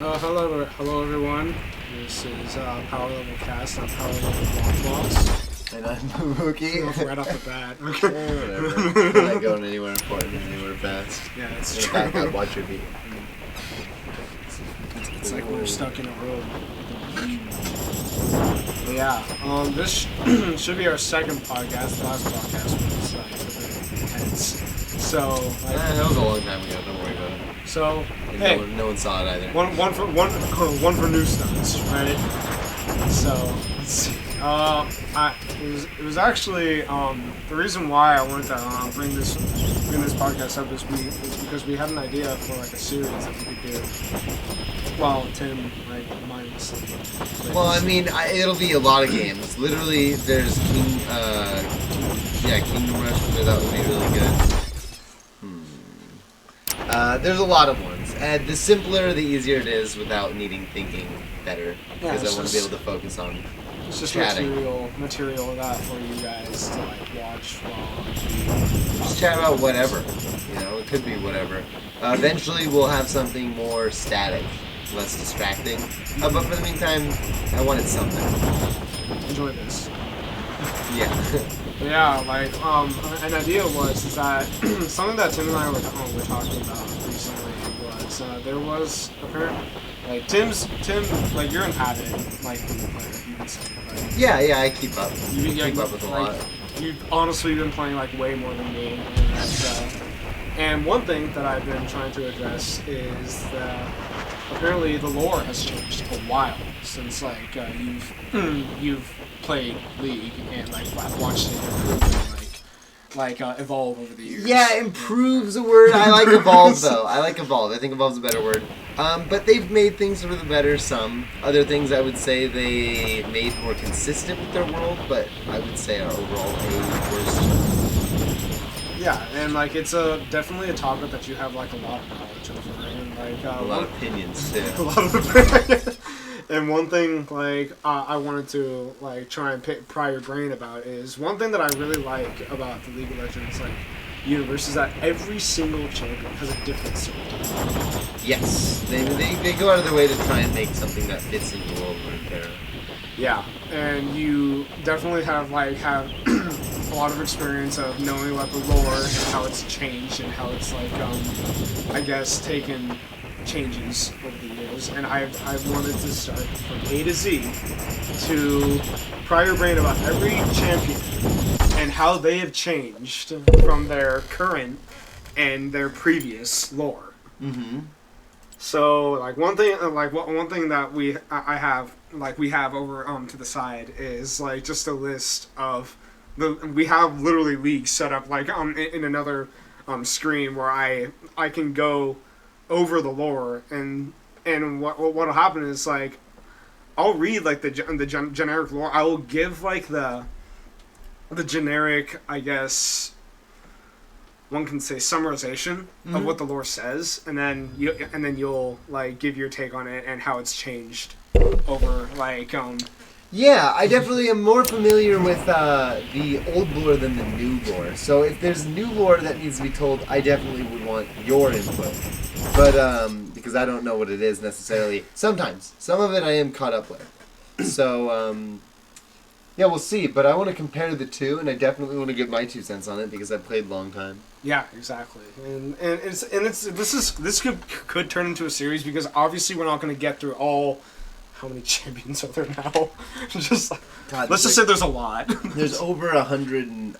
Hello everyone. This is Power Level Cast. I'm Power Level Blockbox. And I'm Mookie. Right off the bat. Whatever. We're not going anywhere important, anywhere fast. Yeah, it's In true. fact, I watch your beat. It's like we're stuck in a room. But yeah, this should be our second podcast. The last podcast was very intense. So, That was a long time ago. Don't worry about it. so And hey, no one saw it either. one for new starts, right? So let's see. It was actually the reason why I wanted to bring this podcast up is because we had an idea for like a series that we could do. Well, Tim, like minus. Well, I mean, it'll be a lot of games. Literally, there's Kingdom Rush. That would be really good. There's a lot of ones. And the simpler, the easier it is without needing thinking better. Yeah, Because it's I want to be able to focus on It's just chatting. material that for you guys to like watch while Just chat about whatever. You know, it could be whatever. Eventually, we'll have something more static, less distracting. But for the meantime, I wanted something. enjoy this. Yeah. Yeah, like, an idea is that something that Tim and I were talking about recently was, there was apparently, like, Tim, like, you're an avid, like, League player, you can say, right? Yeah, I keep up. You Keep up with a lot. You've honestly been playing, like, way more than me, and that's, and one thing that I've been trying to address is that apparently the lore has changed a while since, like, you've played League and like watched it improve and like evolve over the years. Yeah, improve's a word. I like evolve though. I like evolve. I think evolve's a better word. But they've made things for the better. Some other things I would say they made more consistent with their world, but I would say are overall a worse. Yeah, and like it's definitely a topic that you have like a lot of knowledge over, and like A lot of opinions too. a lot of And one thing, like, I wanted to, like, try and pry your brain about is one thing that I really like about the League of Legends, like, universe is that every single champion has a different sword. Yes, they go out of their way to try and make something that fits in the world of Runeterra. Yeah, and you definitely have a lot of experience of knowing about the lore and how it's changed and how it's, like, I guess, taken changes over the years, and I've wanted to start from A to Z to pry your brain about every champion and how they have changed from their current and their previous lore. Mm-hmm. So, like one thing that we have over to the side is like just a list of we have literally leagues set up like in another screen where I can go over the lore, and what'll happen is like I'll read like the generic lore. I will give like the generic, I guess one can say, summarization of what the lore says, and then you'll like give your take on it and how it's changed over like Yeah, I definitely am more familiar with the old lore than the new lore. So if there's new lore that needs to be told, I definitely would want your input. But, because I don't know what it is necessarily. Sometimes. Some of it I am caught up with. So, yeah, we'll see. But I want to compare the two, and I definitely want to give my 2 cents on it because I've played a long time. Yeah, exactly. And this could turn into a series because obviously we're not going to get through all. How many champions are there now? Just like, God, let's just say there's a lot. There's over 100, and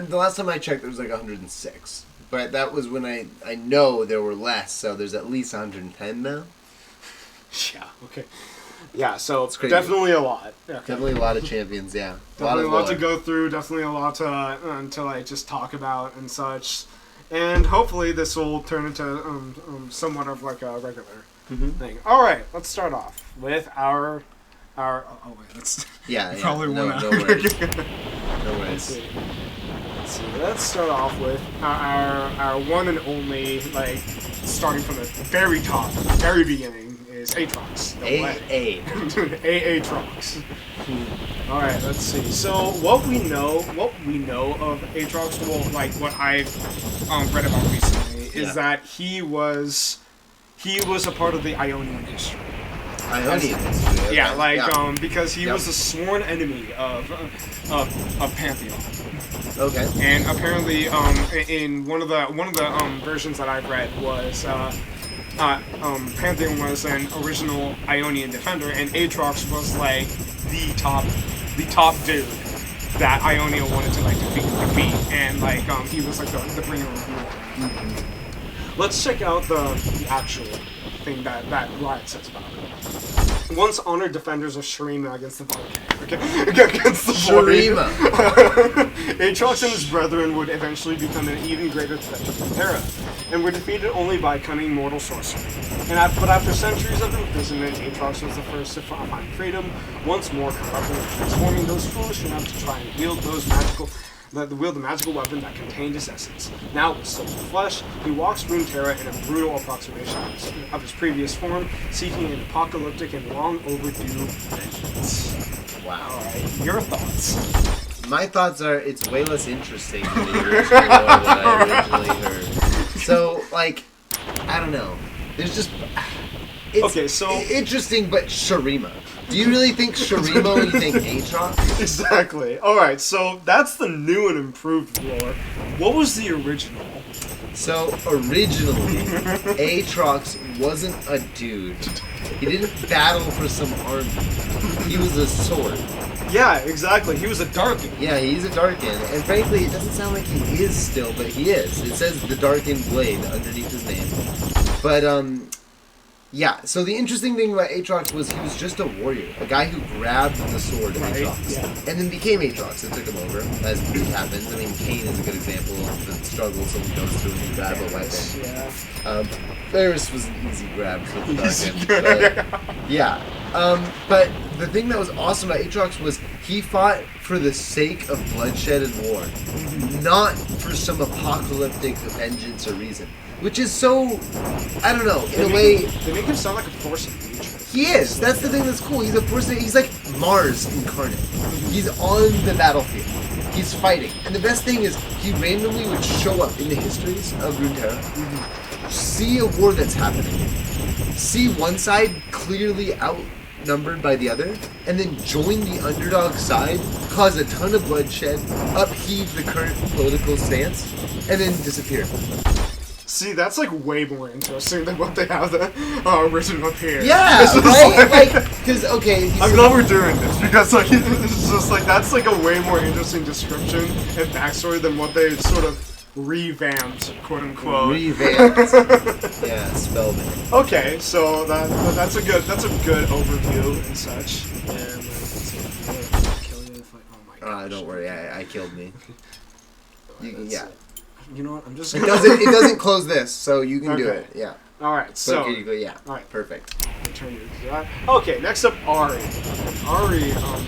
the last time I checked, there was like 106. But that was when I know there were less, so there's at least 110 now. Yeah. Okay. Yeah. So It's crazy. Definitely a lot. Okay. Definitely a lot of champions, yeah. Definitely a lot to lore. go through. Definitely a lot to like just talk about and such. And hopefully this will turn into somewhat of like a regular thing. All right. Let's start off with our. Oh wait. Let's. Yeah. Probably no, wanna. no worries. No Let's worries. see. Let's start off with our one and only, like, starting from the very top, very beginning, is Aatrox. A. Aatrox. Alright, let's see. So what we know of Aatrox, well, like what I've read about recently, is that he was a part of the Ionian history. Ionian history. Okay. Yeah, because he Yep. was a sworn enemy of Pantheon. Okay. And apparently, in one of the versions that I've read was Pantheon was an original Ionian defender, and Aatrox was like the top dude that Ionia wanted to like defeat, and like he was like the bringer of war. Mm-hmm. Let's check out the actual thing that Riot says about it. Once honored defenders of Shurima against the Void. Okay, against the Shurima. Aatrox and his brethren would eventually become an even greater threat to Runeterra, and were defeated only by cunning mortal sorcery. But after centuries of imprisonment, Aatrox was the first to find freedom, once more corrupting and transforming those foolish enough to try and wield the magical weapon that contained his essence. Now, with silver flesh, he walks Runeterra in a brutal approximation of his previous form, seeking an apocalyptic and long overdue vengeance. Wow. Alright, your thoughts? My thoughts are it's way less interesting than the original lore that I originally heard. So, like, I don't know. There's just... It's Okay, so- interesting, but Shurima. Do you really think Shurima when you think Aatrox? Exactly. Alright, so that's the new and improved lore. What was the original? So, originally, Aatrox wasn't a dude. He didn't battle for some army. He was a sword. Yeah, exactly. He was a Darkin. Yeah, he's a Darkin. And frankly, it doesn't sound like he is still, but he is. It says the Darkin Blade underneath his name. But, yeah, so the interesting thing about Aatrox was he was just a warrior, a guy who grabbed the sword of Right, Aatrox, yeah. and then became Aatrox and took him over, as happens. I mean, Kayn is a good example of the struggle someone goes through when you grab a weapon. Yeah. Varys was an easy grab for the Easy Darkin, but, yeah. But the thing that was awesome about Aatrox was he fought for the sake of bloodshed and war, not for some apocalyptic vengeance or reason. Which is so, I don't know, in a way... They make him sound like a force of nature. He is. That's the thing that's cool. He's a person. He's like Mars incarnate. He's on the battlefield. He's fighting. And the best thing is he randomly would show up in the histories of Runeterra, see a war that's happening, see one side clearly outnumbered by the other, and then join the underdog side, cause a ton of bloodshed, upheave the current political stance, and then disappear. See, that's like way more interesting than what they have the written up here. Yeah, It's just right? Because, okay... I'm glad we're doing this because like it's just like that's like a way more interesting description and backstory than what they sort of revamped, quote unquote. Revamped. Yeah, Spellman. Okay, so that's a good overview and such. And kill you if I, oh my god. Don't worry, I killed me. Yeah. You know what? I'm just. It doesn't close this, so you can do Okay. it. Yeah. All right. So. Yeah. All right. Perfect. Turn you to that. Okay. Next up, Ari. Ari. All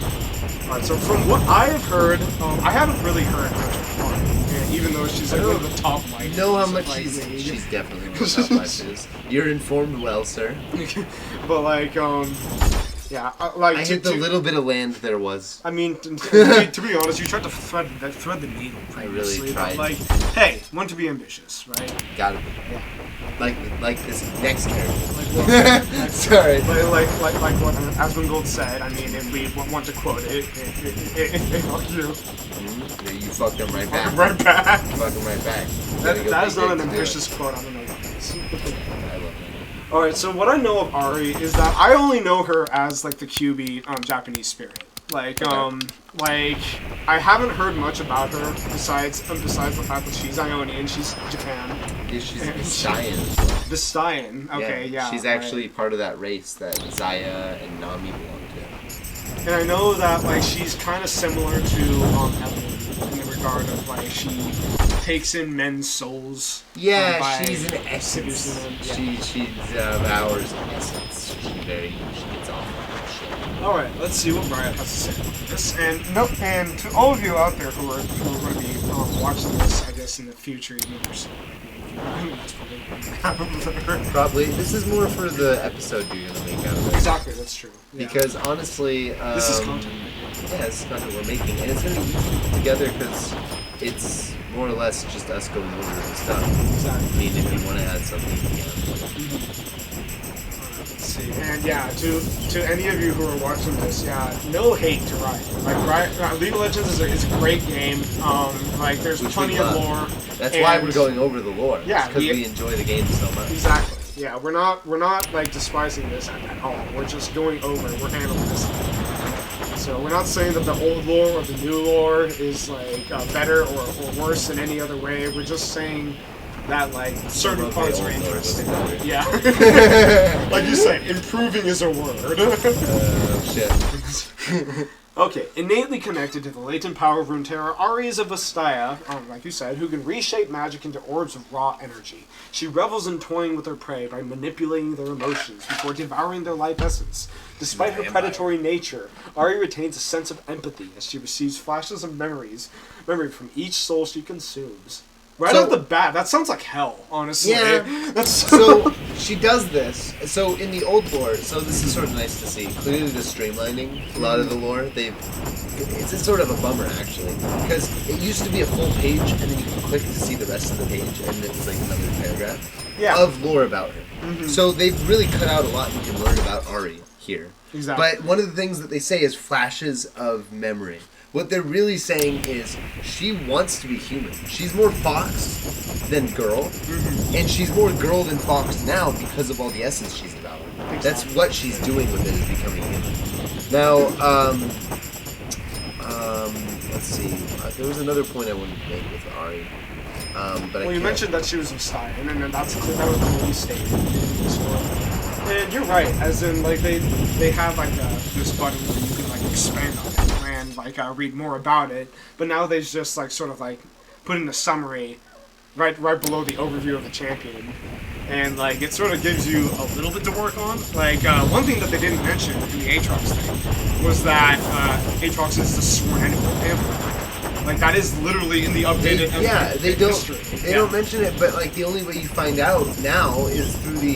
right. So from what I have heard, I haven't really heard much of Ari, and even though she's like one of the top I lighters. know how much like, she's definitely one of the top watches. You're informed well, sir. But like yeah, I hit the little bit of land there was. I mean, to be honest, you tried to thread the needle previously. I really tried. But like, hey, want to be ambitious, right? Gotta be. Yeah. Like this next character. Like, well, Sorry. like what Asmongold said. I mean, if we want to quote it, fuck you. Yeah, you fucked him right back. Right back. Fuck him right back. That is not an ambitious quote. I don't know what it is. I love that. Alright, so what I know of Ari is that I only know her as like the QB Japanese spirit. Like I haven't heard much about her besides the fact that she's Ionian, she's Japan. Yeah, she's Vistayan as well. Vistayan, okay, yeah. She's actually part of that race that Zaya and Nami belong to. And I know that like she's kind of similar to Evelyn in the regard of like she takes in men's souls. Yeah, by she's an essence. seducing them, yeah. She devours an essence. She gets off on that shit. All right, let's see what Riot has to say about this. And to all of you out there who are going to be watching this, I guess in the future, even if you're still that's probably Probably. This is more for the episode you're gonna make out of it. exactly, that's true. Yeah. Because honestly, this is content. Yeah, this is content we're making, and it's gonna be easy to put together because it's more or less just us going over the stuff. Exactly. I mean, if you want to add something, you can. Let's see. Exactly, and yeah, to any of you who are watching this, yeah, no hate to Riot. Like League of Legends is a great game. Like there's Which plenty we of love. lore. That's why and- we're going over the lore. Yeah, because we enjoy the game so much. Exactly. Yeah, we're not like despising this at all. We're just going over. We're analyzing. So we're not saying that the old lore or the new lore is like better or worse in any other way. We're just saying that like certain Some of the parts are old lore was interesting. better. Yeah. Like you said, improving is a word. Shit. Okay, innately connected to the latent power of Runeterra, Ari is a Vastaya, like you said, who can reshape magic into orbs of raw energy. She revels in toying with her prey by manipulating their emotions before devouring their life essence. Despite her predatory nature, Ari retains a sense of empathy as she receives flashes of memory from each soul she consumes. Right So- off the bat, that sounds like hell, honestly. Yeah. That's So she does this. So in the old lore, so this is sort of nice to see. Clearly, the streamlining a lot of the lore. It's a sort of a bummer actually, because it used to be a full page, and then you could click to see the rest of the page, and it's like another paragraph Yeah. of lore about her. So they've really cut out a lot you can learn about Ari here. Exactly. But one of the things that they say is flashes of memory. What they're really saying is she wants to be human. She's more fox than girl, and she's more girl than fox now because of all the essence she's developed. That's what she's doing with it, is becoming human. Now, let's see. There was another point I wanted to make with Ari. But Well, you mentioned that she was Messiah, and then that was clearly stated. So, and you're right, as in like they have like this button where you can like expand on it and like read more about it, but now they just like sort of like put in a summary right below the overview of the champion, and like it sort of gives you a little bit to work on. Like one thing that they didn't mention in the Aatrox thing was that Aatrox is the sworn enemy of Ampharos. Like that is literally in the updated they don't history. they don't mention it, but like the only way you find out now is through the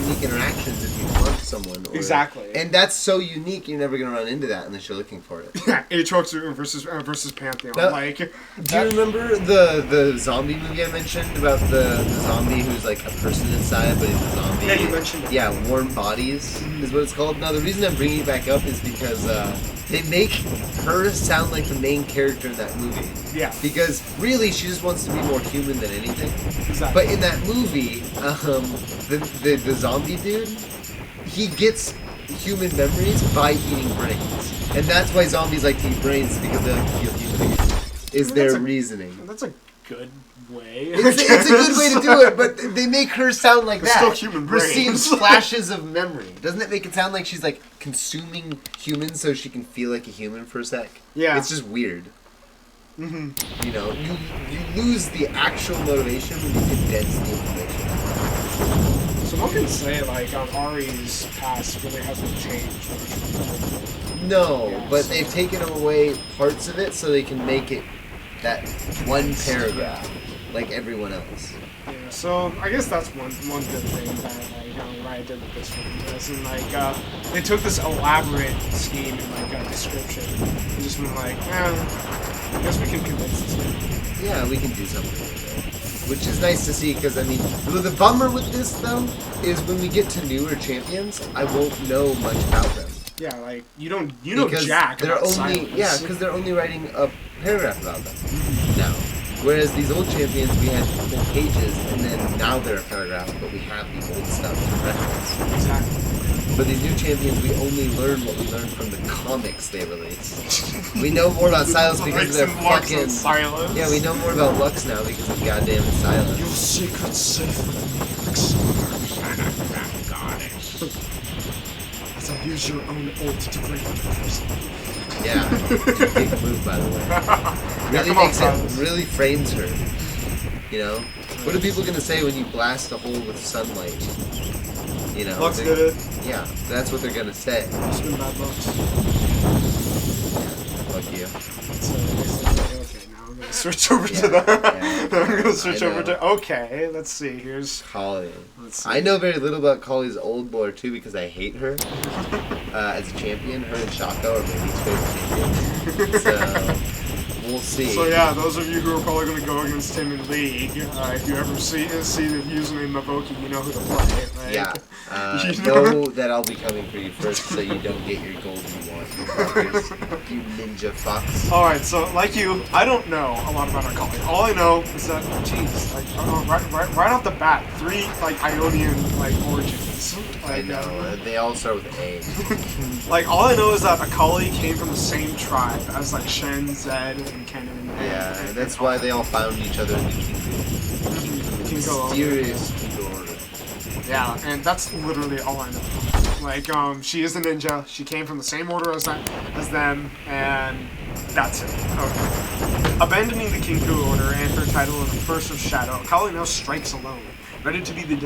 unique interactions if you taunt someone. Exactly. And that's so unique, you're never gonna run into that unless you're looking for it. Yeah, Aatrox versus Pantheon. That- like, Do you remember the zombie movie I mentioned about the zombie who's like a person inside, but he's a zombie? Yeah, you mentioned it. Yeah, Warm Bodies is what it's called. Now, the reason I'm bringing it back up is because they make her sound like the main character in that movie. Yeah. Because really, she just wants to be more human than anything. Exactly. But in that movie, the zombie dude, he gets human memories by eating brains, and that's why zombies like to eat brains, because they like to feel human. Is That's their a- reasoning? That's a good way. It's a good way to do it, but they make her sound like It's that. still human brains. Receives flashes of memory. Doesn't it make it sound like she's like consuming humans so she can feel like a human for a sec? Yeah. It's just weird. Mm-hmm. You know, you lose the actual motivation when you condense the information. So one can say like Ari's past really hasn't changed. No, Yes. but they've taken away parts of it so they can make it that one paragraph, like everyone else. Yeah, so I guess that's one good thing that Riot did with this one. As in like they took this elaborate scheme and like description and just went like, I guess we can condense this one. Yeah, we can do something with it. Which is nice to see, because I mean, the bummer with this though is when we get to newer champions, I won't know much about them. Yeah, like you know Because Jack they're about only Silence. because they're only writing a paragraph about them now. Whereas these old champions, we had full pages, and then now they're a paragraph, but we have the old stuff to reference. Exactly. But these new champions, we only learn what we learned from the comics they released. We know more about Silas because of their Lux and fucking. Silence. Yeah, we know more about Lux now because of goddamn Your Silas. secret safe goddess. As I use your own ult to bring out the person. Yeah, big move by the way. Really come on, makes Silas. it, really frames her. You know, what are people gonna say when you blast a hole with sunlight? You know, Lux they- did it. Yeah, that's what they're gonna say. It's been bad Lux. Fuck you. So, okay, now I'm gonna switch over to Yeah, the. yeah. Now I'm gonna switch I over know. to. Okay, let's see. Here's. Kali. Let's see. I know very little about Kali's old lore too because I hate her as a champion. Her and Shako are my least favorite champions. So we'll see. So yeah, those of you who are probably going to go against him in League, if you ever see the username Mavoki, you know who to play, right? Yeah. You know? Know that I'll be coming for you first so you don't get your gold you want, you fuckers. You ninja fucks. Alright, so like you, I don't know a lot about Akali. All I know is that, jeez, like, right off the bat, 3, like, Ionian, like, origins. Like, I know, they all start with A. like, all I know is that Akali came from the same tribe as, like, Shen, Zed, and Kennen. Yeah, and that's why they all found each other in the Kinko. mysterious Kinko order. Yeah, and that's literally all I know. Like, she is a ninja. She came from the same order as them, and that's it. Okay. Abandoning the Kinko order and her title of the First of Shadow, Akali now strikes alone, ready to be the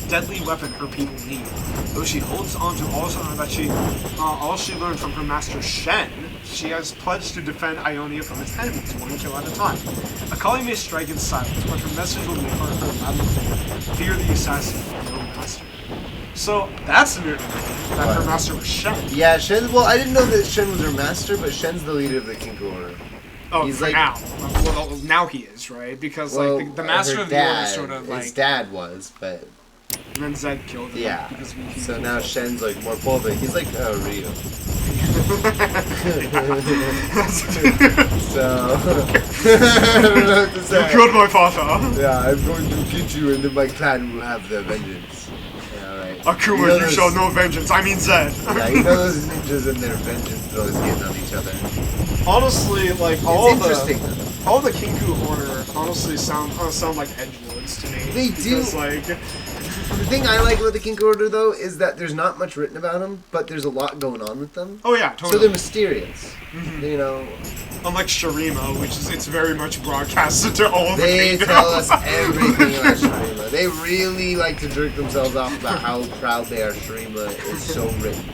deadly weapon her people need. Though she holds on to all she learned from her master Shen, she has pledged to defend Ionia from its enemies, one kill at a time. Akali may strike in silence, but her message will be heard loud and clear. Fear the assassin, no master. So that's the new information, that her master was Shen. Yeah, Shen. Well, I didn't know that Shen was her master, but Shen's the leader of the Kinko order. Oh, He's for like- now. Well, now he is, right? Because Well, like the master her of the order dad, sort of his like, dad was, but and then Zed killed him. yeah. Because he So now Shen's like more bold. He's like Ryu. So I don't know what to You say. killed my father. Yeah, I'm going to get you, and then my clan will have their vengeance. Yeah, right. Akuma, You know you those- shall know vengeance. I mean Zed. Yeah, you know those ninjas and their vengeance are always getting on each other. Honestly, like It's all interesting. the Kinko order honestly sound like edgelords to me. They do. Because, like, The thing I like about the Kinko order, though, is that there's not much written about them, but there's a lot going on with them. oh yeah, So totally. they're mysterious. You know, Unlike Shurima, which is it's very much broadcasted to all of the they kingdoms. tell us everything about Shurima. They really like to jerk themselves off about how proud they are. Shurima is so written.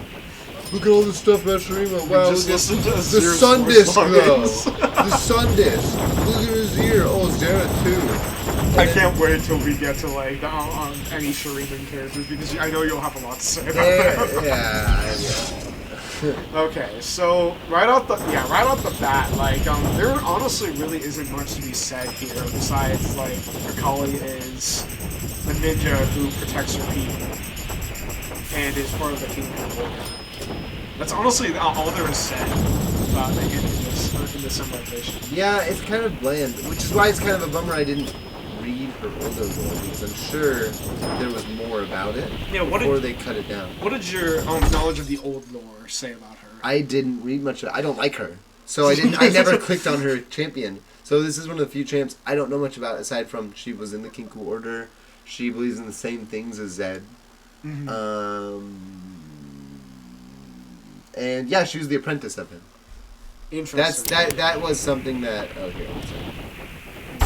Look at all this stuff about Shurima. Wow, Just look listen to at the Azir's sun voice disc, lines. though. The sun disc. Look at his ear. Oh, Zera, too. I can't wait till we get to like any Shuriken characters because I know you'll have a lot to say about them. Yeah. Okay, so right off the bat, like there honestly really isn't much to be said here besides like Akali is a ninja who protects her people and is part of the Kingdom Order. That's honestly all there is said about like in this summarization. Yeah, it's kind of bland, which is why it's kind of a bummer I didn't read her older lore, because I'm sure there was more about it Yeah, before they cut it down. what did your knowledge of the old lore say about her? I didn't read much of it. I don't like her. So I never clicked on her champion. So this is one of the few champs I don't know much about, aside from she was in the Kinko Order. She believes in the same things as Zed. And yeah, she was the apprentice of him. Interesting. That was something that... Oh, here, one second.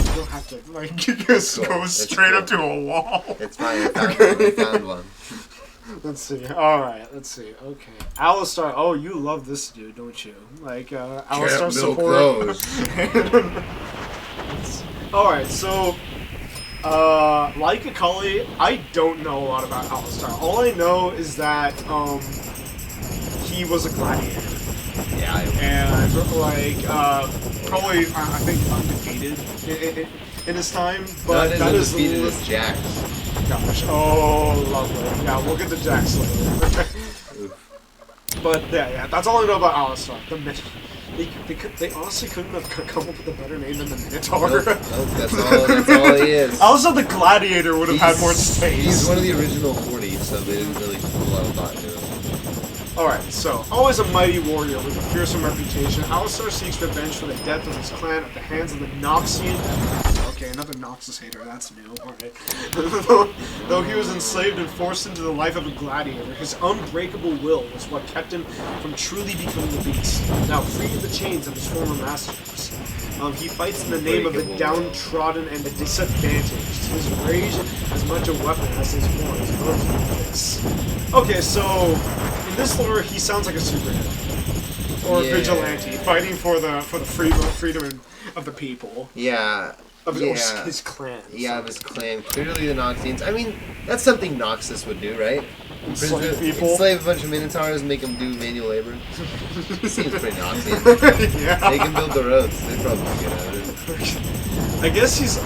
You don't have to like just cool. go It's straight cool. up to a wall. It's fine, I found one. Let's see. All right. Let's see. Okay. Alistar. Oh, you love this dude, don't you? Like Alistar support. All right. So, like Akali, I don't know a lot about Alistar. All I know is that he was a gladiator. Yeah, And like probably I think undefeated in his time, but not that as is undefeated as Jax. gosh, oh lovely. Yeah, we'll get the Jax later. But yeah, that's all I know about Alistar. The they honestly couldn't have come up with a better name than the Minotaur. Nope, that's all he is. Alistar the Gladiator would have had more space. He's one of the original 40, so they didn't really put a lot of thought into it. Alright, so, always a mighty warrior with a fearsome reputation, Alistar seeks revenge for the death of his clan at the hands of the Noxian. Okay, another Noxus hater, that's new. Alright. Though he was enslaved and forced into the life of a gladiator, his unbreakable will was what kept him from truly becoming a beast. Now, free of the chains of his former masters, he fights in the name of the downtrodden and the disadvantaged. His rage is as much a weapon as his horns. Okay, so in this lore, he sounds like a superhero or a vigilante fighting for the freedom of the people. Yeah. Of his clan. Yeah, of his clan. Clearly the Noxians. I mean, that's something Noxus would do, right? Enslave people. Enslave a bunch of minotaurs and make them do manual labor. Seems pretty Nazi. Yeah. They can build the roads. They probably get out of it. I guess he's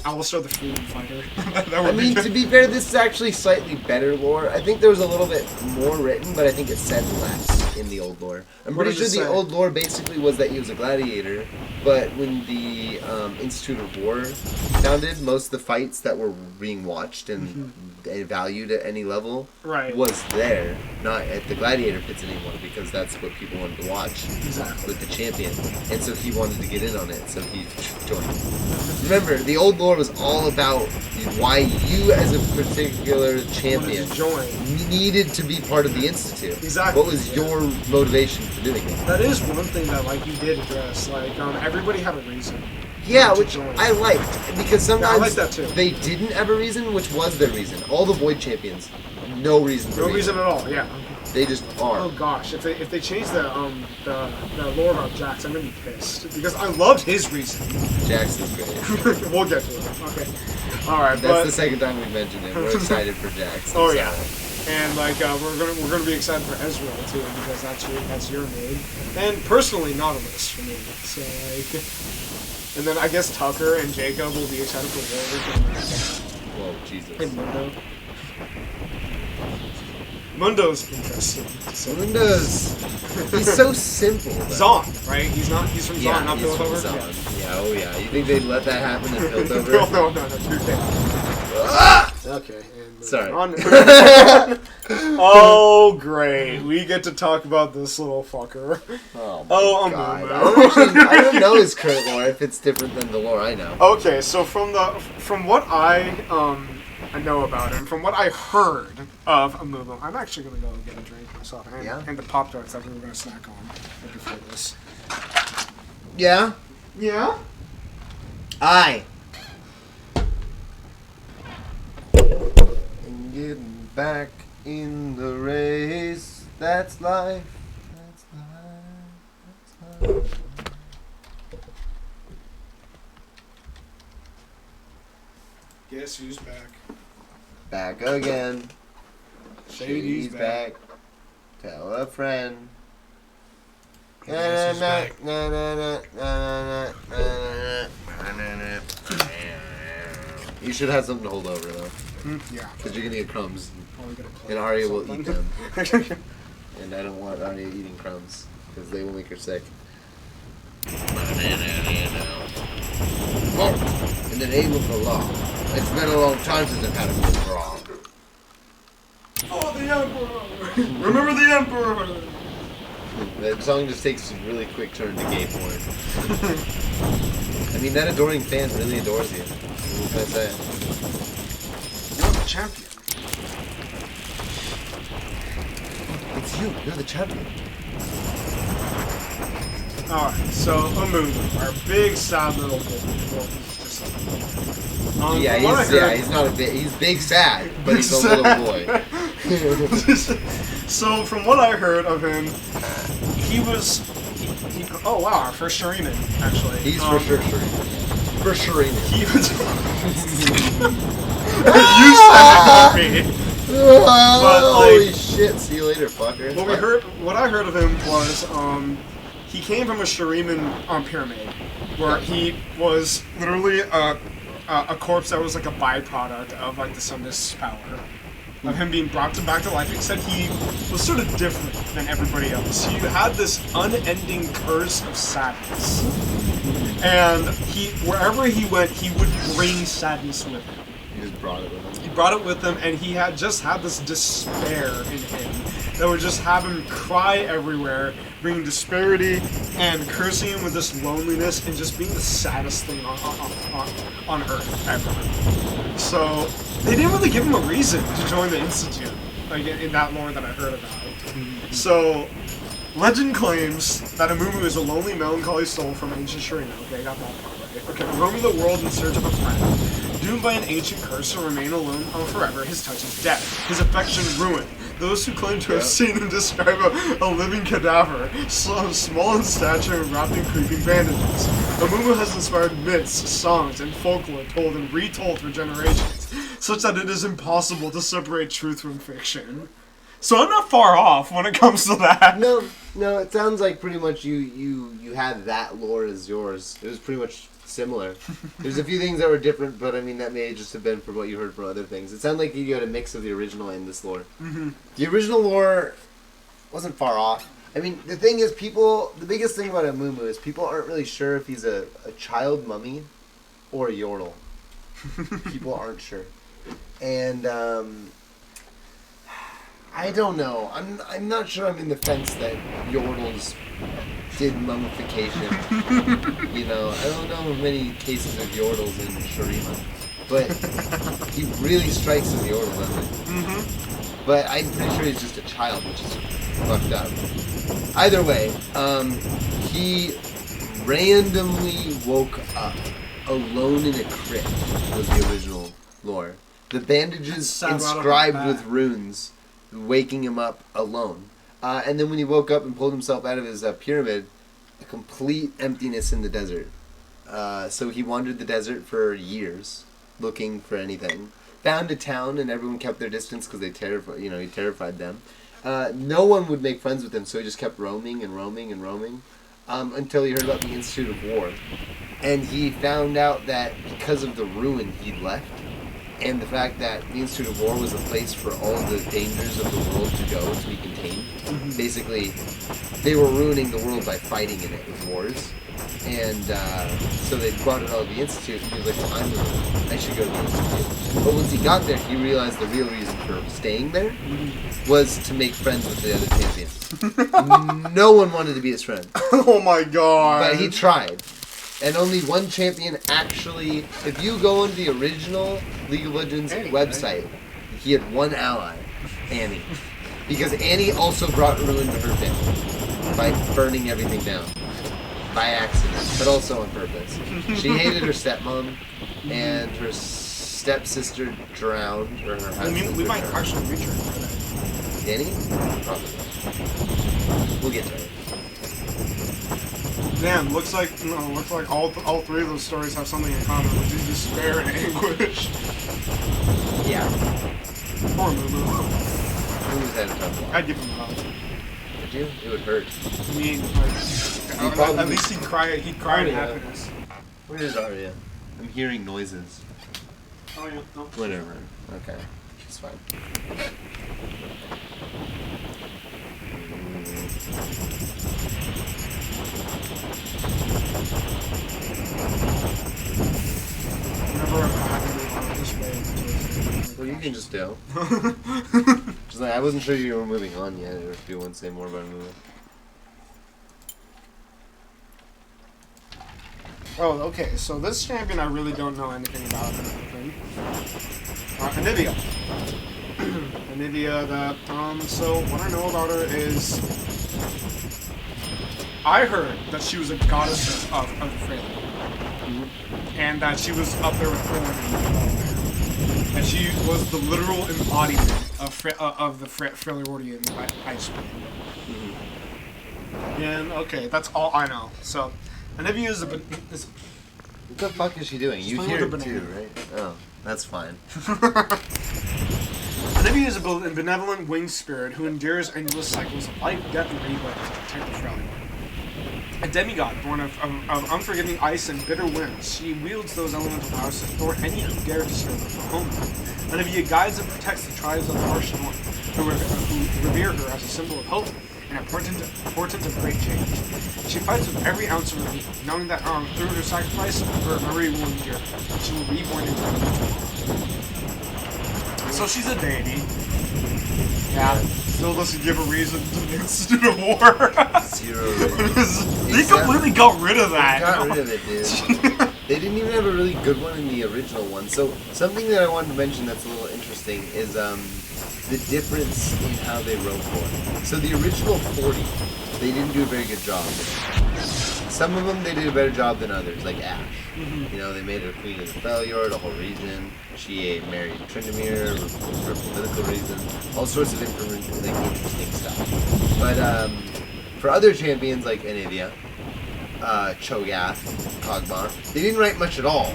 Alistar the Freedom Fighter. That would I mean, be to be fair, this is actually slightly better lore. I think there was a little bit more written, but I think it said less in the old lore. I'm What pretty does sure it the say? old lore basically was that he was a gladiator, but when the Institute of War founded, most of the fights that were being watched and valued at any level right. was there, not at the gladiator pits anymore, because that's what people wanted to watch Exactly. with the champion. And so he wanted to get in on it, so he joined. Remember, the old lore was all about why you as a particular champion Wanted to join. needed to be part of the Institute. Exactly. What was your motivation for doing it? That is one thing that like you did address. Like everybody had a reason. Yeah, to which join. I liked, because sometimes like that too. they didn't have a reason, which was their reason. All the Void Champions, no reason. No reason at all. Yeah. They just are. Oh gosh, if they change the lore about Jax, I'm gonna be pissed because I loved his reason. Jax is great. We'll get to it. Okay. All right, That's but the second time we've mentioned it. We're excited for Jax. oh yeah, and like we're gonna be excited for Ezreal too because that's your main, and personally Nautilus for me. So like, and then I guess Tucker and Jacob will be excited for Warwick Whoa, Jesus. and Mundo. Mundo's interesting. So. Mundo's. He's so simple. Though. Zon, right? He's from Zon, Yeah, not he's from Piltover. Zon. Yeah, oh yeah. You think they'd let that happen in Piltover? No, too bad. Okay. And Sorry. Oh, great. We get to talk about this little fucker. Oh, my God. Amumu. I don't know his current lore if it's different than the lore I know. Okay, so from what I know about him, from what I heard of Amumu, I'm actually gonna go get a drink myself and the Pop Tarts that we were gonna snack on right before this. Yeah? Yeah. I. And getting back in the race. That's life. That's life. That's life. Guess who's back? Back again. Shady's back. Tell a friend. Guess who's back? You should have something to hold over though, Yeah. because you're gonna get crumbs, Probably gonna play and Arya will something. eat them. And I don't want Arya eating crumbs because they will make her sick. Oh, in the name of the law. It's been a long time since I've had a good bra. Oh, the Emperor! Remember the Emperor! That song just takes a really quick turn to gay porn. I mean, that adoring fan really adores you. What can I say? You're the champion. It's you. You're the champion. Alright, so Amumu, our big sad little boy. Well, he's just Yeah, from what I heard- he's not a big, he's big sad, but Big he's a sad. little boy. So from what I heard of him, he was. Oh wow, our first Shuriman, actually. He's for sure Shuriman. For Shuriman. He was. You said it, not me. Holy shit! See you later, fucker. What I heard of him was, he came from a Shuriman pyramid, where he was literally a corpse that was like a byproduct of like the Sundus power, of him being brought back to life. Except he was sort of different than everybody else. He had this unending curse of sadness, and wherever he went, he would bring sadness with him. He just brought it with him. He brought it with him, and he had this despair in him that would just have him cry everywhere, bringing disparity and cursing him with this loneliness and just being the saddest thing on Earth ever. So they didn't really give him a reason to join the Institute, like in that lore that I heard about. So legend claims that Amumu is a lonely, melancholy soul from ancient Shurina. Okay, I got that part right. Okay, roaming the world in search of a friend. Doomed by an ancient curse to remain alone forever, his touch is death, his affection ruined. Those who claim to have seen him describe a living cadaver, small in stature and wrapped in creeping bandages. Amumu has inspired myths, songs, and folklore told and retold for generations. such that it is impossible to separate truth from fiction. So I'm not far off when it comes to that. No, it sounds like pretty much you had that lore as yours. It was pretty much similar. There's a few things that were different, but I mean, that may just have been from what you heard from other things. It sounded like you had a mix of the original and this lore. Mm-hmm. The original lore wasn't far off. I mean, the thing is, the biggest thing about Amumu is people aren't really sure if he's a child mummy or a Yordle. People aren't sure. And, I don't know. I'm not sure I'm in the fence that Yordles did mummification. You know, I don't know of many cases of Yordles in Shurima. But he really strikes as Yordle, doesn't he? Mm-hmm. But I'm pretty sure he's just a child, which is fucked up. Either way, he randomly woke up alone in a crypt, was the original lore. The bandages Sounds inscribed bad. with runes, waking him up alone. And then when he woke up and pulled himself out of his pyramid, a complete emptiness in the desert. So he wandered the desert for years, looking for anything. Found a town, and everyone kept their distance because he terrified them. No one would make friends with him, so he just kept roaming and roaming and roaming, until he heard about the Institute of War. And he found out that because of the ruin he'd left, and the fact that the Institute of War was a place for all the dangers of the world to go to be contained. Mm-hmm. Basically, they were ruining the world by fighting in it with wars. And so they brought it all to the Institute, and he was like, well, I should go to the Institute. But once he got there, he realized the real reason for staying there was to make friends with the other champions. No one wanted to be his friend. Oh my god. But he tried. And only one champion actually, if you go on the original League of Legends Annie, website, he had one ally, Annie. Because Annie also brought ruin to her family by burning everything down. By accident, but also on purpose. She hated her stepmom, and her stepsister drowned, or her husband. We might drowned. actually reach her today. Annie? Probably. We'll get to her. Damn, looks like all three of those stories have something in common, which is despair and anguish. Yeah. Poor Mumu. Who's had a tough life? I'd give him a hug. Would you? It would hurt. I mean, like, probably- at least he'd cry in yeah. happiness. Where is Arya? I'm hearing noises. Oh yeah, no. Whatever. Okay. It's fine. Never have to move on this way. Well, you can just go. Just like, I wasn't sure you were moving on yet, or if you want to say more about a movie. Oh, okay. So this champion I really don't know anything about. Anivia. Anivia. That. So what I know about her is, I heard that she was a goddess of Freya. And that she was up there with Thor. And she was the literal embodiment of the Freljordian ice queen. And okay, that's all I know. So, Anivia is What the fuck is she doing? You playing hear with it a too, banana. right? Oh, that's fine. Anivia is a benevolent winged spirit who endures endless cycles of life, death, and rebirth to protect the Freljord. A demigod born of unforgiving ice and bitter winds, she wields those elemental powers to thwart any who dare disturb her homeland. Anivia guides and protects the tribes of the harsh north, who revere her as a symbol of hope and a portent of great change. She fights with every ounce of her being, knowing that through her sacrifice, her memory will endure. She will be reborn in her. So she's a deity. Yeah. Still doesn't give a reason to the Institute of War. Zero reason. They completely got rid of that. Got rid of it, dude. They didn't even have a really good one in the original one. So something that I wanted to mention that's a little interesting is the difference in how they wrote for it. So the original 40, they didn't do a very good job. Some of them they did a better job than others, like Ashe. You know, they made her queen of the Freljord, a whole region. She married Tryndamere for political reasons. All sorts of interesting stuff. But for other champions like Anivia, Cho'Gath, Kog'Maw. They didn't write much at all.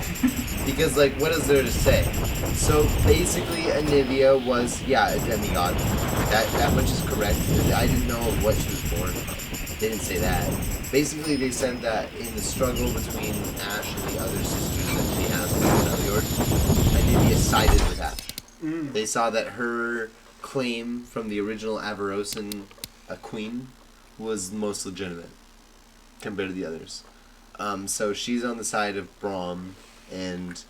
Because, like, what is there to say? So, basically, Anivia was, a demigod. That much is correct. I didn't know what she was born from. They didn't say that. Basically, they said that in the struggle between Ash and the other sisters that she has with Freljord, Anivia sided with Ash. They saw that her claim from the original Avarosan queen was most legitimate compared to the others. So she's on the side of Braum and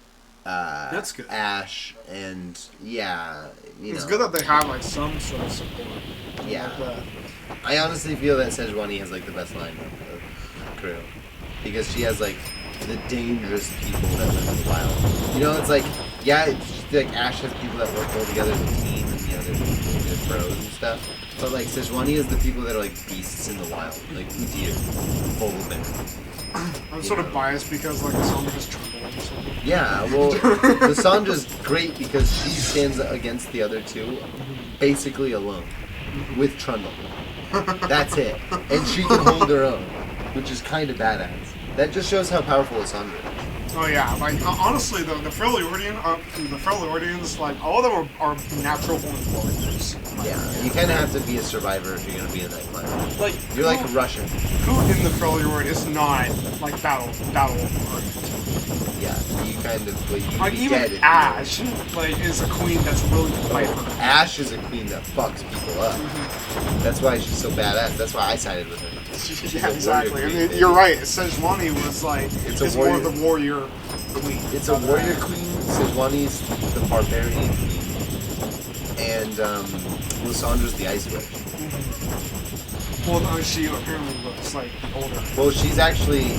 That's good. Ash, and it's good that they have like some sort of support. Yeah. Like that. I honestly feel that Sejuani has like the best lineup of crew because she has like the dangerous people that live in the wild. You know, it's like like Ash has people that work well together as a team, and they're pros and stuff. But like Sejuani is the people that are like beasts in the wild, like Udyr, Boltman. I'm sort of biased because like Cassandra has Trundle or something. Yeah, well, Cassandra's great because she stands against the other two basically alone with Trundle. That's it. And she can hold her own, which is kind of badass. That just shows how powerful Cassandra is. Oh yeah, like honestly, the Freljordians, like all of them are natural born warriors. Yeah, you kind of have to be a survivor if you're gonna be in that climate. Like You're like a Russian. Who in the Freljord is not like battle oriented? Yeah, you kind of like, Like be even dead if Ash, like is a queen that's willing to fight for her. Ash is a queen that fucks people up. That's why she's so badass. That's why I sided with her. She's Yeah, a exactly. warrior I queen. mean, you're right. Sejuani was like It's a more warrior- the warrior queen. It's a warrior queen. Sejuani's the barbarian queen, and Lysandra's the ice witch. Well, she apparently looks like older. Well, she's actually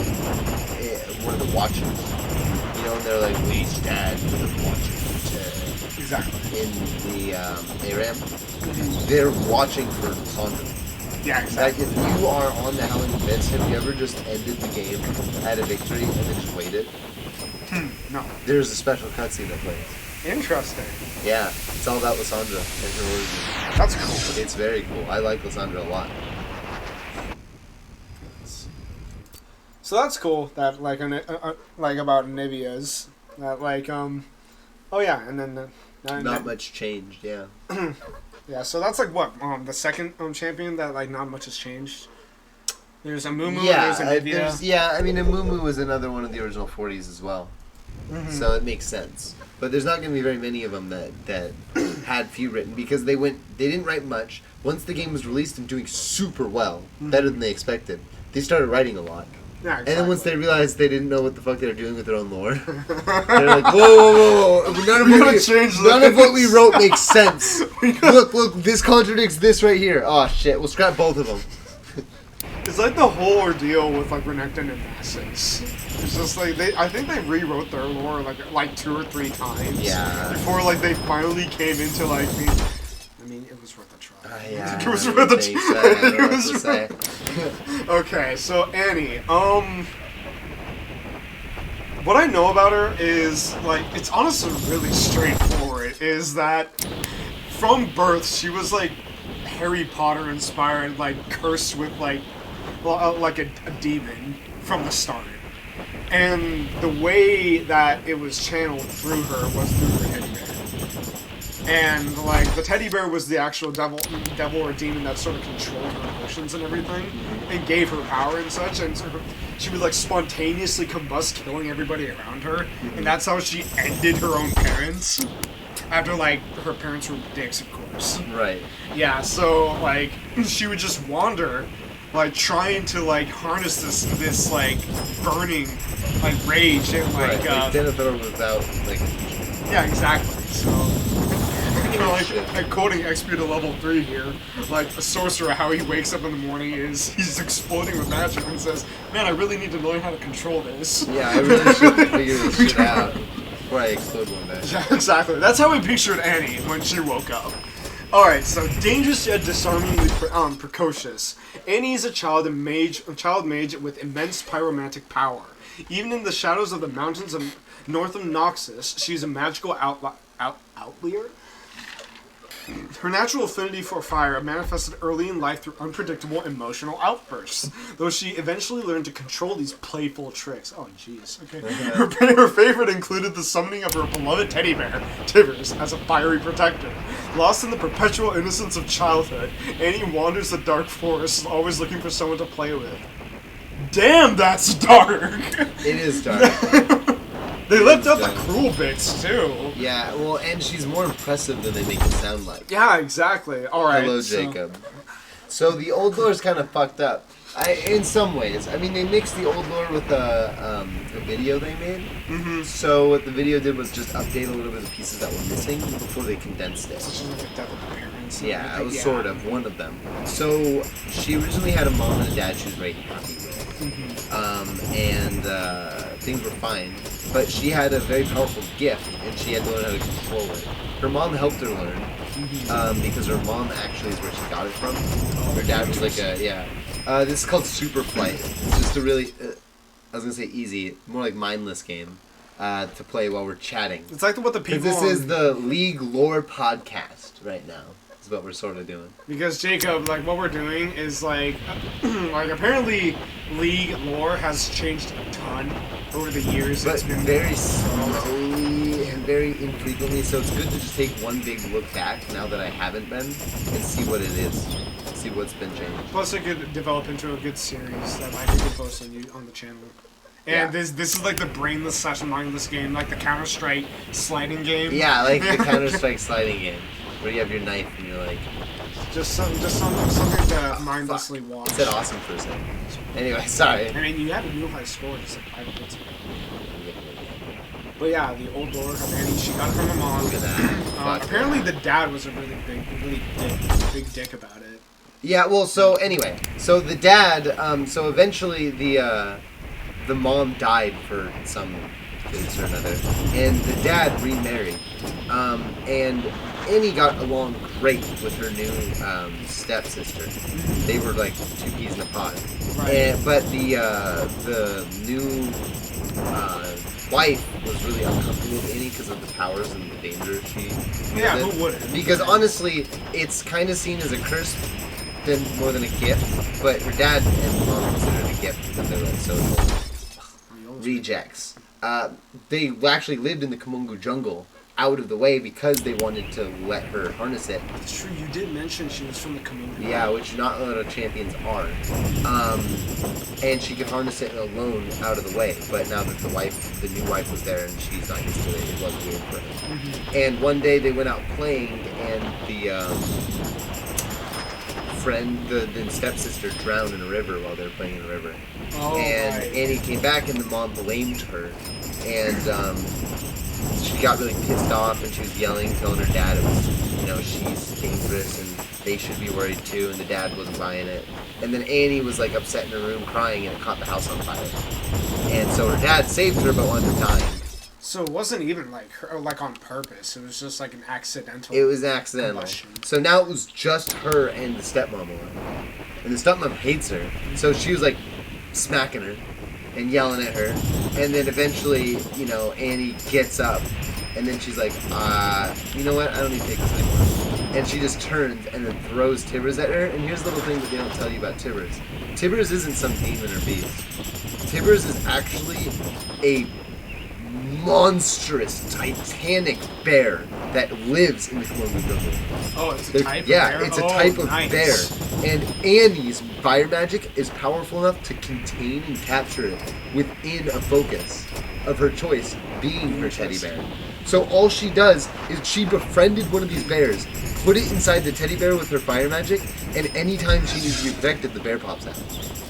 one of the Watchers. You know, and they're like, we stand for the Watchers. Exactly. In the ARAM, they're watching for Lysandra. Yeah, Like, exactly. if you are on the Howling Abyss, have you ever just ended the game at a victory and then just waited? No. There's a special cutscene that plays. Interesting. Yeah, it's all about Lysandra and her origin. That's cool. It's very cool. I like Lysandra a lot. So that's cool. That like like about Nivea's that like oh yeah, and then Not much changed, yeah. Yeah, so that's like what the second champion that like not much has changed. There's a Mumu, Yeah, there's a Nivea. I mean, Amumu was another one of the original 40s as well. So it makes sense. But there's not going to be very many of them that had few written because they didn't write much. Once the game was released and doing super well, better than they expected, they started writing a lot. Yeah, exactly. And then once they realized they didn't know what the fuck they were doing with their own lore, they're like, whoa. None of what we wrote makes sense. Look, this contradicts this right here. Oh shit, we'll scrap both of them. It's like the whole ordeal with like Renekton and Nasus. It's just like I think they rewrote their lore like 2 or 3 times. Yeah. Before like they finally came into like the. I mean, it was worth a try. Yeah, It was I worth a think so. I don't know what to say. Okay, so Annie, what I know about her is like it's honestly really straightforward. Is that from birth she was like Harry Potter inspired, like cursed with like a demon from the start, and the way that it was channeled through her was through her teddy bear. And like the teddy bear was the actual devil or demon that sort of controlled her emotions and everything, and gave her power and such. And sort of, she would like spontaneously combust, killing everybody around her, and that's how she ended her own parents. After like her parents were dicks, of course. Right. Yeah, so like she would just wander, like trying to like harness this like burning like rage and like Denethor without like. yeah, exactly. So you know, like quoting XP to level 3 here, like a sorcerer, how he wakes up in the morning is he's exploding with magic and says, "Man, I really need to learn how to control this." Yeah, I really should figure this shit out before I explode one day. Yeah, exactly. That's how we pictured Annie when she woke up. Alright, so dangerous yet disarmingly precocious. Annie is a child mage with immense pyromantic power. Even in the shadows of the mountains of north of Noxus, she's a magical outlier. Her natural affinity for fire manifested early in life through unpredictable emotional outbursts, though she eventually learned to control these playful tricks. Oh, jeez. Okay. Her favorite included the summoning of her beloved teddy bear, Tivers, as a fiery protector. Lost in the perpetual innocence of childhood, Annie wanders the dark forest, always looking for someone to play with. Damn, that's dark! It is dark. They left out the cruel bits, too. Yeah, well, and she's more impressive than they make it sound like. Yeah, exactly. Alright. Hello, Jacob. So the old lore is kind of fucked up. In some ways. I mean, they mixed the old lore with a video they made. Mm-hmm. So what the video did was just update a little bit of the pieces that were missing before they condensed it. Such as like a death of the parents. Yeah, it was sort of one of them. So she originally had a mom and a dad she was very happy with. And things were fine. But she had a very powerful gift, and she had to learn how to control it. Her mom helped her learn, because her mom actually is where she got it from. Her dad was like this is called Super Flight. It's just a really, I was gonna say easy, more like mindless game to play while we're chatting. It's like what the people. This is the League Lore podcast right now. Is what we're sort of doing. Because Jacob, like what we're doing is like apparently League lore has changed a ton over the years. But It's been very slowly and very infrequently, so it's good to just take one big look back now that I haven't been and see what it is. See what's been changed. Plus, it could develop into a good series that I could post on the channel. And this is like the brainless / mindless game, like the Counter-Strike sliding game. Yeah, like the Counter-Strike sliding game, where you have your knife and you're like... Just something to mindlessly watch. I said awesome for a second. Anyway, sorry. I mean, you had a new high score, just like 5 points. But yeah, the old lore of Annie, she got it from her mom. Look at that. Apparently, the dad was a really big dick about it. Yeah, well, so anyway, so the dad, so eventually the mom died for some case or another, and the dad remarried, and Annie got along great with her new stepsister. They were like two peas in a pod. Right. But the new wife was really uncomfortable with Annie because of the powers and the danger she. Yeah, who wouldn't? Because honestly, it's kind of seen as a curse more than a gift. But her dad and mom considered it a gift because they were like so rejects. They actually lived in the Kumungu jungle, out of the way, because they wanted to let her harness it. It's true, you did mention she was from the community. Yeah, which not a lot of champions are. And she could harness it alone, out of the way. But now that the new wife was there and she's not used to it, it wasn't good for her. Mm-hmm. And one day they went out playing, and the the stepsister drowned in a river while they were playing in a river. Oh, and right. Annie came back, and the mom blamed her. And she got really pissed off, and she was yelling, telling her dad it was, she's dangerous and they should be worried too, and the dad wasn't buying it. And then Annie was like upset in her room crying, and it caught the house on fire. And so her dad saved her, but wound up dying. So it wasn't even like her, like on purpose. It was just like an accidental. It was accidental. combustion. So now it was just her and the stepmom alone. And the stepmom hates her. So she was like smacking her and yelling at her. And then eventually, Annie gets up. And then she's like, you know what? I don't need to take this anymore. And she just turns and then throws Tibbers at her. And here's the little thing that they don't tell you about Tibbers. Tibbers isn't some demon or beast. Tibbers is actually a monstrous, titanic bear that lives in the Kumungu jungle. Oh, it's a type of yeah, bear? it's a Oh, type of nice. bear. And Annie's fire magic is powerful enough to contain and capture it within a focus of her choice, being her teddy bear. So all she does is she befriended one of these bears, put it inside the teddy bear with her fire magic, and anytime she needs to be protected, the bear pops out.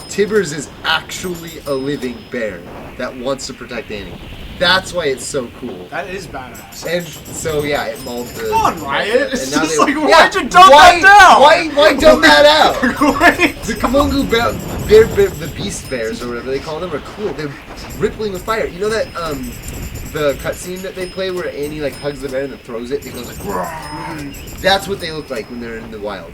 Tibbers is actually a living bear that wants to protect Annie. That's why it's so cool. That is badass. And so yeah, it mauled the. Come on, Riot! It's and now just they- like, why'd you dump why, that down? Why dump that out? Wait. The Kumungu the beast bears or whatever they call them are cool. They're rippling with fire. You know that the cutscene that they play where Annie like hugs the bear and then throws it and it goes like. That's what they look like when they're in the wild.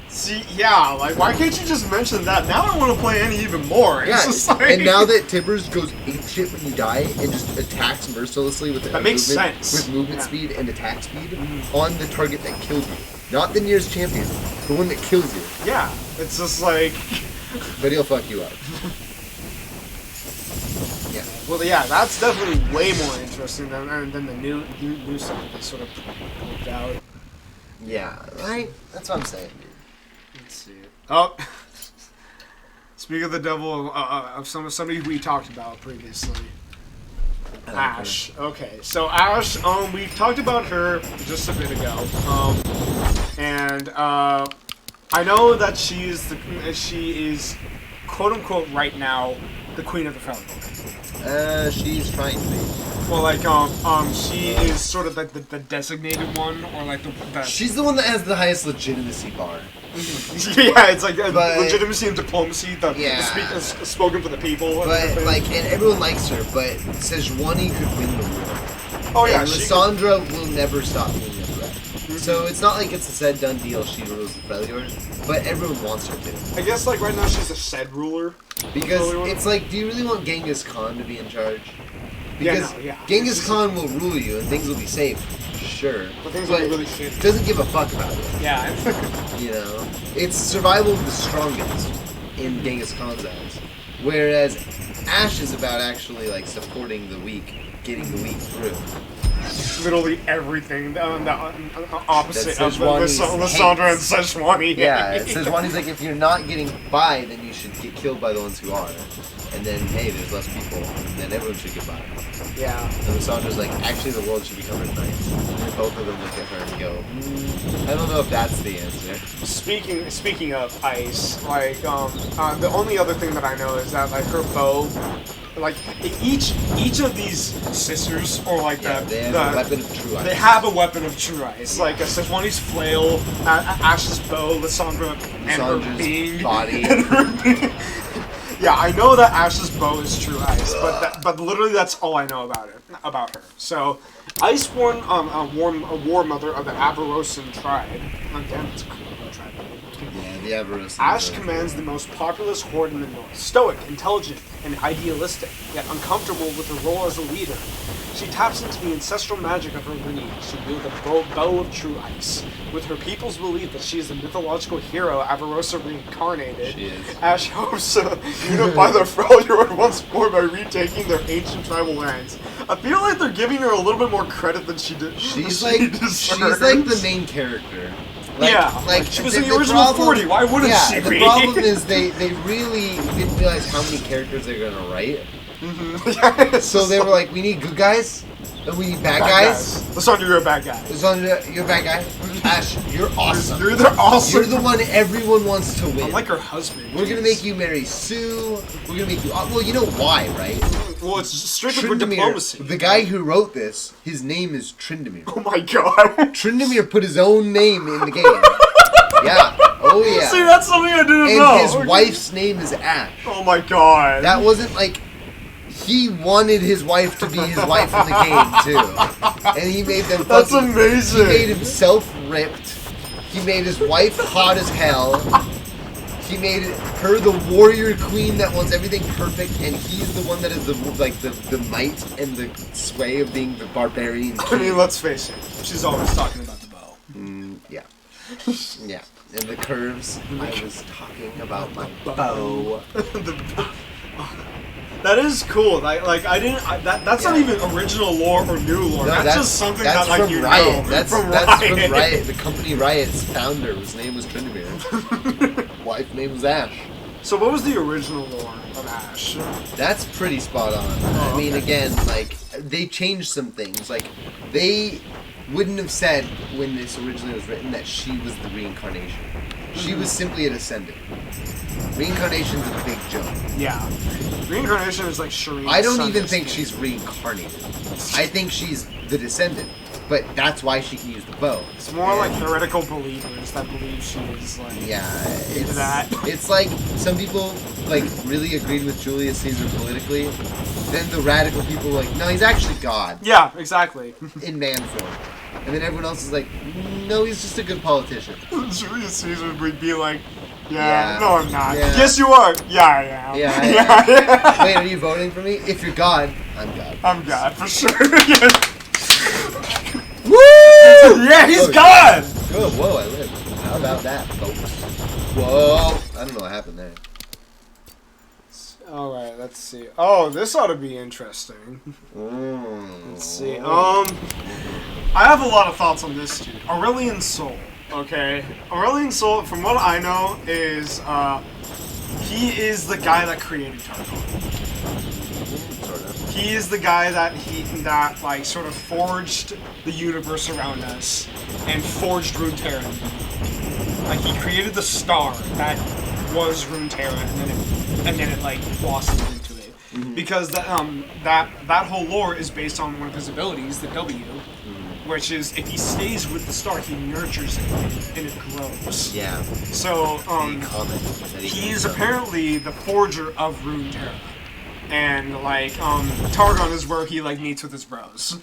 See, yeah, like, why can't you just mention that? Now I want to play Annie even more. It's Yeah, just like... and now that Tibbers goes apeshit when you die and just attacks mercilessly with That makes movement, sense. with movement Yeah. speed and attack speed on the target that killed you. Not the nearest champion. The one that kills you. Yeah, it's just like. But he'll fuck you up. Yeah. Well, yeah, that's definitely way more interesting than the new stuff that they sort of pulled out. Yeah, right? That's what I'm saying. Let's see. Oh. Speak of the devil of somebody we talked about previously. Ash. Okay, so Ash, we talked about her just a bit ago, and I know that she is quote unquote right now the queen of the Felidor. She's trying to be. Well, like she is sort of like the designated one, or like the She's the one that has the highest legitimacy bar. yeah, it's like legitimacy and diplomacy, spoken for the people. But and everyone likes her. But Sejuani could win the war. Oh yeah, and Lysandra will never stop being a threat. So it's not like it's a said done deal. She rules the Freljord, but everyone wants her to. I guess like right now she's a said ruler. Because it's like, do you really want Genghis Khan to be in charge? Because Genghis Khan will rule you and things will be safe. Sure. But things will be really shit. Doesn't give a fuck about it. Yeah. You know? It's survival of the strongest in Genghis Khan's eyes. Whereas Ash is about actually like supporting the weak, getting the weak through. Literally everything. The opposite of Lysandra and Sejuani. Yeah, Sejuani's like, if you're not getting by, then you should get killed by the ones who are. And then, hey, there's less people, and then everyone should get by. Yeah. And Lysandra's like, actually the world should become at night. And both of them look at her and go, I don't know if that's the answer. Speaking of ice, like, the only other thing that I know is that, like, her bow, like, each of these sisters, or like they have a weapon of true ice. They have a weapon of true ice. Like, Sejuani's flail, Ash's bow, Lysandra, and her being. Body. And her being. Yeah, I know that Ash's bow is true ice, but literally that's all I know about her. So, Iceborn, a war mother of the Avarosan tribe. Damn, it's a cool tribe. Yeah, the Avarosan. Ash commands the most populous horde in the north. Stoic, intelligent, and idealistic, yet uncomfortable with her role as a leader. She taps into the ancestral magic of her lineage to wield the bow of true ice. With her people's belief that she is the mythological hero Avarosa reincarnated, she is. Ash hopes to unify the Freljord once more by retaking their ancient tribal lands. I feel like they're giving her a little bit more credit than she did. She's like the main character. Like she was in the original 40. Why wouldn't she be? The problem is they really didn't realize how many characters they're gonna write. So they were like, we need good guys, and we need bad guys. Lysandra, you're a bad guy. Lysandra, you're a bad guy. Ash, you're awesome. You're awesome. You're the one everyone wants to win. I'm like her husband. We're gonna make you marry Sue. We're gonna make you. Well, you know why, right? Well, it's strictly for diplomacy. The guy who wrote this, his name is Tryndamere. Oh my god. Tryndamere put his own name in the game. Yeah. Oh yeah. See, that's something I didn't know. And his wife's name is Ash. Oh my god. That wasn't like. He wanted his wife to be his wife in the game too, and he made them. That's amazing. He made himself ripped. He made his wife hot as hell. He made her the warrior queen that wants everything perfect, and he's the one that is the might and the sway of being the barbarian king. I mean, let's face it. She's always talking about the bow. Yeah. Yeah. And the curves. I was talking about my bow. That is cool. Like I didn't. That's not even original lore or new lore. No, that's just something that like you Riot. know. That's from Riot. The company Riot's founder, his name was Tryndamere. Wife name was Ash. So what was the original lore of Ash? That's pretty spot on. I mean, again, like they changed some things. Like they wouldn't have said when this originally was written that she was the reincarnation. She was simply a descendant. Reincarnation's a big joke. Yeah. Reincarnation is like Shireen. I don't even think she's reincarnated. I think she's the descendant. But that's why she can use the bow. It's more like heretical believers that believe she is like into that. It's like some people like really agreed with Julius Caesar politically. Then the radical people were like, no, he's actually God. Yeah, exactly. In man form. And then everyone else is like, no, he's just a good politician. Julius Caesar would be like, yeah, no, I'm not. Yeah. Yes, you are. Yeah, I am. Yeah. Wait, are you voting for me? If you're God, I'm God. I'm God, for sure. Woo! Yeah, he's God! Oh, whoa, I lived. How about that, folks? Whoa. I don't know what happened there. All right, let's see. Oh, this ought to be interesting. Let's see. I have a lot of thoughts on this dude. Aurelian Sol. Okay, Aurelian Sol, from what I know, is he is the guy that created Tarkon. Sort of. He is the guy that like sort of forged the universe around us and forged Runeterra. Like he created the star that was Runeterra, and then it like blossomed into it. Mm-hmm. Because that whole lore is based on one of his abilities, the W, which is if he stays with the star, he nurtures it and it grows. Yeah. So he's apparently the forger of Runeterra. And like Targon is where he like meets with his bros.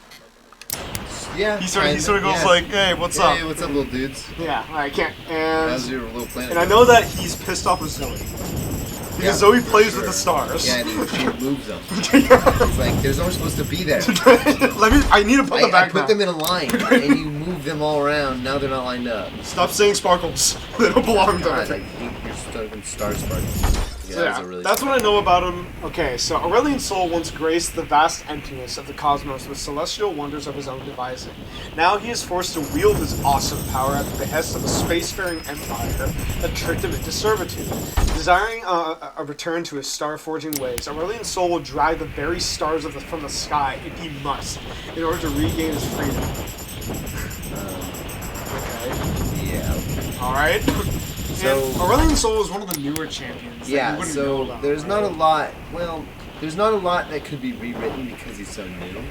Yeah. He sort of goes like, "Hey, what's up?" Hey, what's up, little dudes? Yeah, I can't. And How's your little planet? I know that he's pissed off with Zoe. Because Zoe plays with the stars. Yeah, and she moves them. It's like, there's no supposed to be there. I need to put them back I put them in a line, and you move them all around. Now they're not lined up. Stop saying sparkles. They don't belong to God, her. I hate your star sparkles. Yeah, Really that's what I know about him. Okay, so Aurelian Sol once graced the vast emptiness of the cosmos with celestial wonders of his own devising. Now he is forced to wield his awesome power at the behest of a spacefaring empire that tricked him into servitude. Desiring a return to his star-forging ways, Aurelian Sol will drag the very stars from the sky if he must, in order to regain his freedom. Okay. Yeah. Alright. So Aurelian Sol is one of the newer champions. Yeah, so there's not a lot. Well, there's not a lot that could be rewritten because he's so new.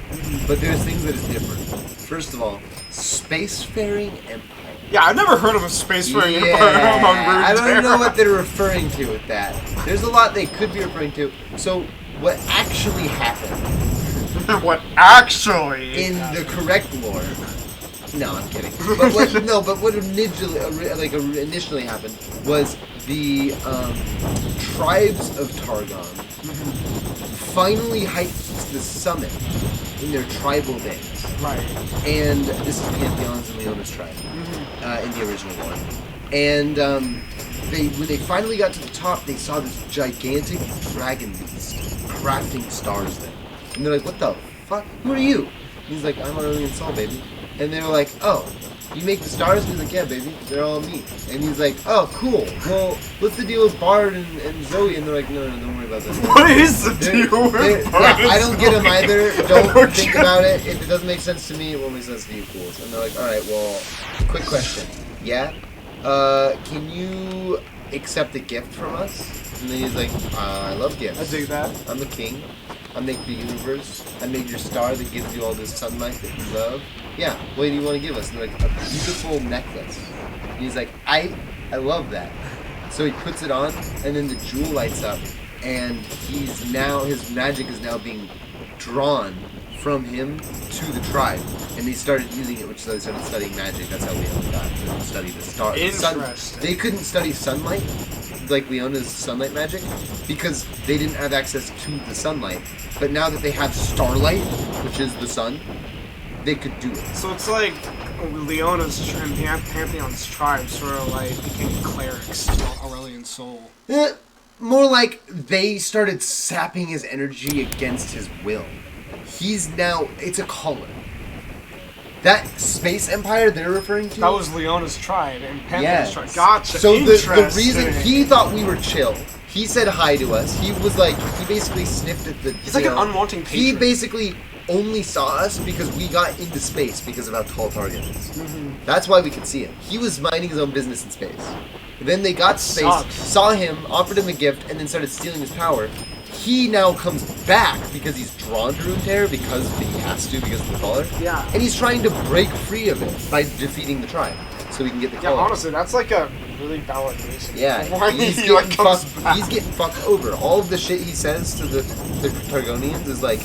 But there's things that is different. First of all, spacefaring empire. Yeah, I've never heard of a spacefaring empire Yeah, among Runeterra. I don't know what they're referring to with that. There's a lot they could be referring to. So what actually happened? What actually? In the correct lore. No, I'm kidding. But what initially happened was the tribes of Targon finally hiked to the summit in their tribal days. Right. And this is Pantheon's and Leona's tribe in the original one. And when they finally got to the top, they saw this gigantic dragon beast crafting stars there. And they're like, "What the fuck? Who are you?" And he's like, "I'm Aurelian Sol, baby." And they were like, "Oh, you make the stars?" And he's like, "Yeah, baby, they're all me." And he's like, "Oh, cool. Well, what's the deal with Bard and Zoe?" And they're like, "No, don't worry about that." What is the deal with Bard Yeah, and I don't get them Zoe? either. Don't think about it. If it doesn't make sense to me, it won't make sense to you fools. And they're like, "All right, well, quick question. Yeah? Can you accept a gift from us?" And then he's like, "I love gifts. I dig that. I'm the king. I make the universe. I made your star that gives you all this sunlight that you love. Yeah, what do you want to give us?" And they're like, "A beautiful necklace." And he's like, I love that. So he puts it on, and then the jewel lights up, and his magic is now being drawn from him to the tribe. And they started using it, which they started studying magic. That's how Leona got to study the star. Interesting. They couldn't study sunlight, like Leona's sunlight magic, because they didn't have access to the sunlight. But now that they have starlight, which is the sun, they could do it. So it's like Leona's and Pantheon's tribe sort of like became clerics to Aurelian Sol. More like they started sapping his energy against his will. He's now, it's a color. That space empire they're referring to? That was Leona's tribe and Pantheon's Yes. tribe. Gotcha. So the Interesting. reason he thought we were chill, he said hi to us. He was like, he basically sniffed at the. He's like an unwanting patron. He basically only saw us because we got into space because of how tall Target is. That's why we could see him. He was minding his own business in space. Then they got to space, sucks. saw him, offered him a gift, and then started stealing his power. He now comes back because he's drawn to Runeterra because he has to because of the color. Yeah. And he's trying to break free of it by defeating the tribe so he can get the Yeah, color. honestly, that's like a really valid reason. Yeah, Why he's he getting like comes fucked. back. He's getting fucked over. All of the shit he says to the Targonians is like,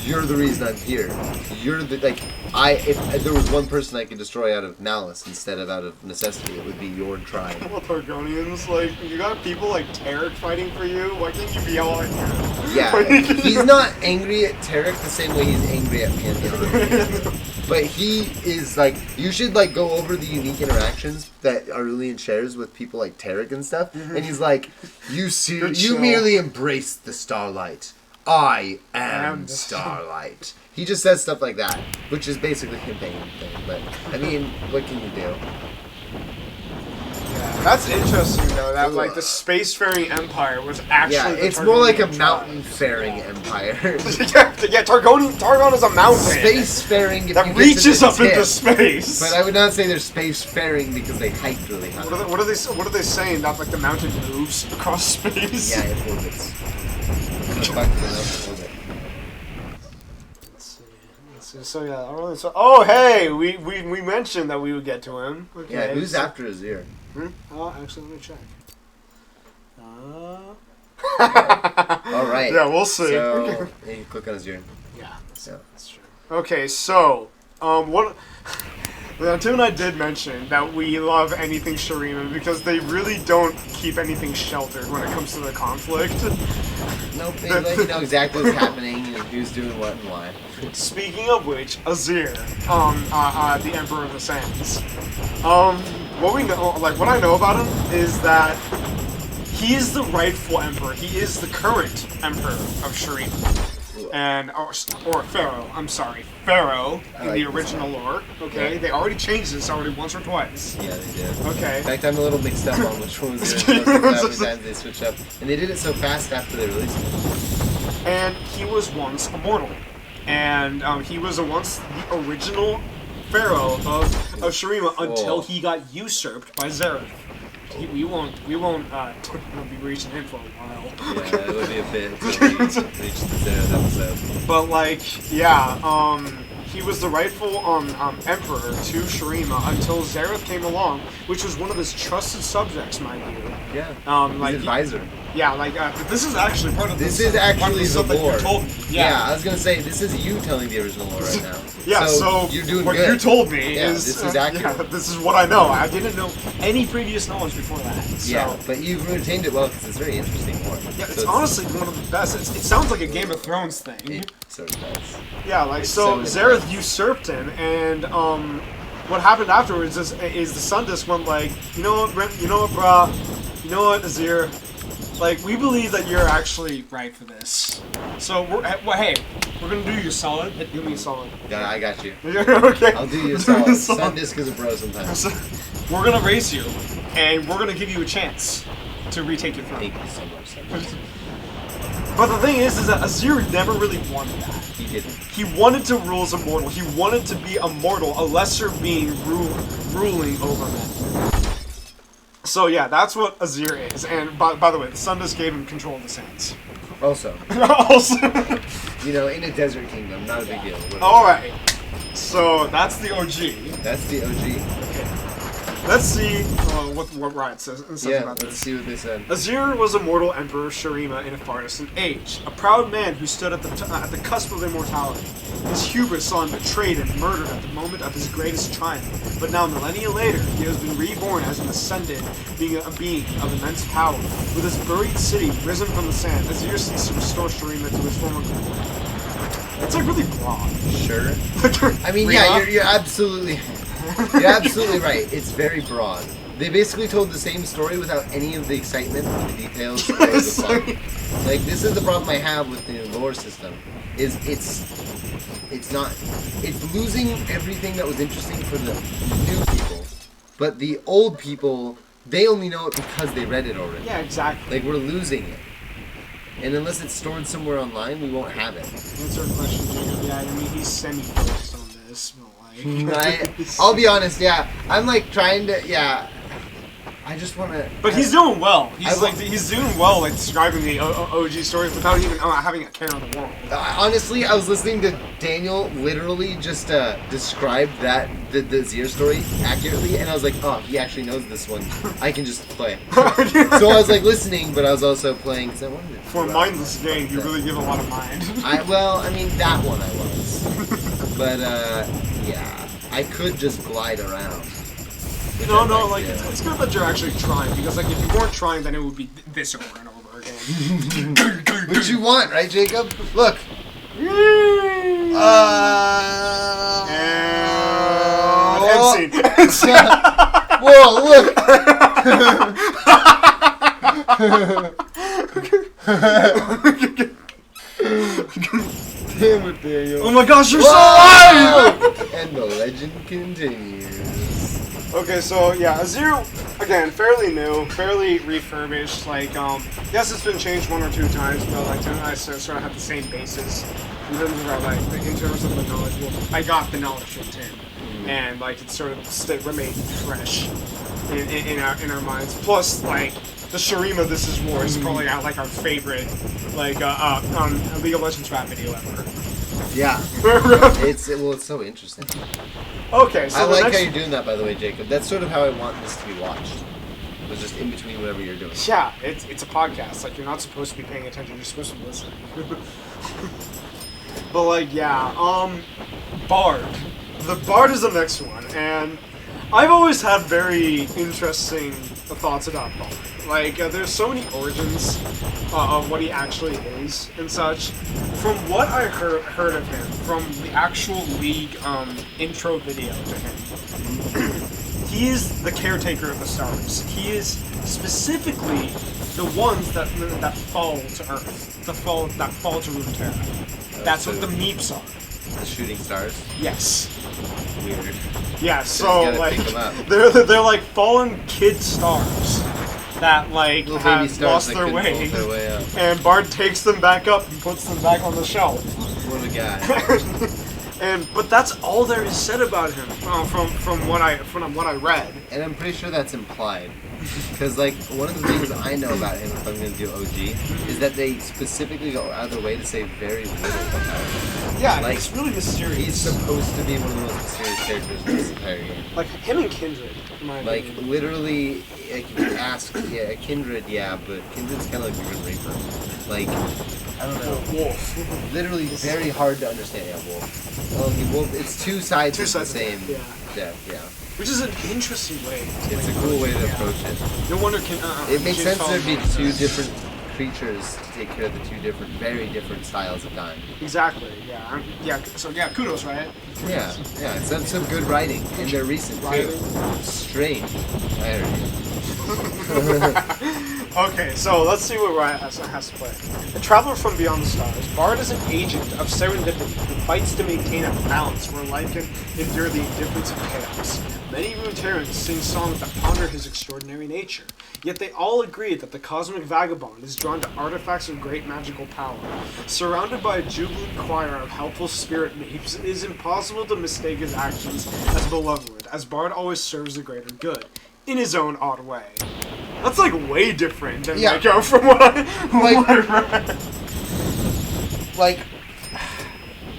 "You're the reason I'm here. You're the if there was one person I could destroy out of malice instead of out of necessity, it would be your tribe." Well, Targonians, like, you got people like Tarek fighting for you. Why can't you be all like that? Yeah, he's not angry at Tarek the same way he's angry at Pantheon. But he is like, you should like go over the unique interactions that Aurelian shares with people like Tarek and stuff. And he's like, you chill. merely embrace the starlight. I am starlight. He just says stuff like that, which is basically him paying thing. But I mean, what can you do? Yeah, that's interesting though. That like the spacefaring empire was actually. Yeah, the it's more like a Targonian mountain-faring empire. yeah, Targon is a mountain. Spacefaring that reaches up into space. But I would not say they're spacefaring because they hike really high. What are they saying? That like the mountain moves across space? Yeah, it orbits. It's back to the orbit. Let's see. So yeah, oh hey, we mentioned that we would get to him. Okay, Yeah, who's after Azir? Oh, actually, let me check. All right. Yeah, we'll see. So, you click on Azir. Yeah, that's true. Okay, so what? Now, Tim and I did mention that we love anything Shurima because they really don't keep anything sheltered when it comes to the conflict. Nope, they let you know exactly what's happening and who's doing what and why. Speaking of which, Azir, the Emperor of the Sands. What we know, like what I know about him is that he is the rightful emperor. He is the current emperor of Shurima. And or Pharaoh. I'm sorry, Pharaoh in the original lore. Okay, Yeah. they already changed this already once or twice. Yeah, they did. Okay. In fact, I'm a little mixed up on which ones they're supposed to how many times they switched up. And they did it so fast after they released it. And he was once immortal. And he was once the original Pharaoh of Shurima until he got usurped by Zereth. We won't be reaching him for a while. Yeah, it'll be a bit until we reach the Zereth episode. But like, yeah, he was the rightful emperor to Shurima until Zereth came along, which was one of his trusted subjects, mind you. Yeah. Like his advisor. Yeah, like this is actually part of this. Is actually the stuff that lore. you told me. Yeah, I was gonna say this is you telling the original lore right now. Yeah, so you're doing what good. you told me Yeah, is this is accurate. yeah, this is what I know. I didn't know any previous knowledge before that. So. Yeah, but you've retained it well because it's very interesting lore. Yeah, it's honestly one of the best. It sounds like a Game of Thrones thing. It sort of does. Yeah, like It's so so Zereth intense. usurped him, and what happened afterwards is the sun disk went like, you know what, brah, you know what, Azir, like we believe that you're actually right for this. So hey, we're gonna do you a solid. Do me a solid. Yeah, I got you. Okay. I'll do you a solid. Sundisk is a bro sometimes. So, we're gonna raise you, and we're gonna give you a chance to retake your throne. Thank you so much, Sundisk. But the thing is that Azir never really wanted that. He didn't. He wanted to rule as a mortal. He wanted to be a mortal, a lesser being ruling over men. So yeah, that's what Azir is. And by the way, the sun just gave him control of the sands. Also, Also, you know, in a desert kingdom, not a big deal. all right. So that's the OG. That's the OG. Let's see what Riot says Yeah, about let's this. see what they said. Azir was a mortal emperor of Shurima in a far distant age, a proud man who stood at the cusp of immortality. His hubris saw him betrayed and murdered at the moment of his greatest triumph, but now millennia later, he has been reborn as an ascended, being a being of immense power. With his buried city risen from the sand, Azir seeks to restore Shurima to its former glory. It's like really broad. Sure. I mean, yeah, you're absolutely... You're absolutely right. It's very broad. They basically told the same story without any of the excitement or the details or the fun. Like, this is the problem I have with the lore system, is it's losing everything that was interesting for the new people. But the old people, they only know it because they read it already. Yeah, exactly. Like, we're losing it. And unless it's stored somewhere online, we won't have it. Answer a question, Jacob. Yeah, I mean, he's semi-focused on this, but like... I'll be honest, yeah. I'm like trying to, yeah. I just want to. But he's doing well. He's doing well, like describing the OG stories without even having a care in the world. Honestly, I was listening to Daniel literally just describe the Azir story accurately, and I was like, oh, he actually knows this one. I can just play. So I was like listening, but I was also playing because I wanted to. For a mindless game, you really give a lot of mind. I mean that one I was, but yeah, I could just glide around. No, like it's good that you're actually trying, because like if you weren't trying, then it would be this over and over again. What you want, right, Jacob? Look. cutscene. Whoa, look! Damn it, Daniel. Oh my gosh, you're so alive! And the legend continues. Okay, so yeah, Azir, again, fairly new, fairly refurbished. Like, yes, it's been changed one or two times, but like, I sort of have the same basis in terms of the knowledge. Well, I got the knowledge from Tim, and like it sort of remained fresh in our minds. Plus, like, the Shurima This Is War is probably like our favorite like League of Legends rap video ever. Yeah. It's so interesting. Okay, so I like how you're doing that, by the way, Jacob. That's sort of how I want this to be watched. It was just in between whatever you're doing. Yeah, it's a podcast. Like, you're not supposed to be paying attention. You're supposed to listen. But like, yeah, Bard. The Bard is the next one, and I've always had very interesting thoughts about Bard. Like, there's so many origins of what he actually is and such. From what I heard of him, from the actual League intro video to him, he is the caretaker of the stars. He is specifically the ones that fall to Earth, that fall to Runeterra. That's so what the Meeps are. The shooting stars. Yes. Weird. Yeah. So gotta like, pick 'em up. they're like fallen kid stars that like Little baby have stars lost that their couldn't way, hold their way up. and Bard takes them back up and puts them back on the shelf. What a guy. But that's all there is said about him from what I read. And I'm pretty sure that's implied. Because, like, one of the things I know about him, if I'm going to do OG, is that they specifically go out of their way to say very little about him. Yeah, like, it's really mysterious. He's supposed to be one of the most mysterious characters in this entire game. Like him and Kindred, in my Like, opinion. literally, like, if you ask, yeah, Kindred, yeah, but Kindred's kind of like the Grim Reaper. Like, I don't know. Wolf. Literally very hard to understand. Yeah, Wolf. Wolf, it's two sides of the same Yeah. death, yeah. Which is an interesting way. It's a cool way to approach it. No wonder It makes sense there'd be Kindred two different creatures to take care of the two different, very different styles of dying. Exactly. Yeah. Yeah. So yeah, kudos, right? Yeah, yeah. It's some good writing, and they're recent too. Strange. I Okay, so let's see what Riot has to play. A traveler from beyond the stars, Bard is an agent of serendipity who fights to maintain a balance where life can endure the indifference of chaos. Many Runeterrans sing songs that ponder his extraordinary nature, yet they all agree that the cosmic vagabond is drawn to artifacts of great magical power. Surrounded by a jubilant choir of helpful spirit mages, it is impossible to mistake his actions as malevolent, as Bard always serves the greater good, in his own odd way. That's like way different than from what I read. Like,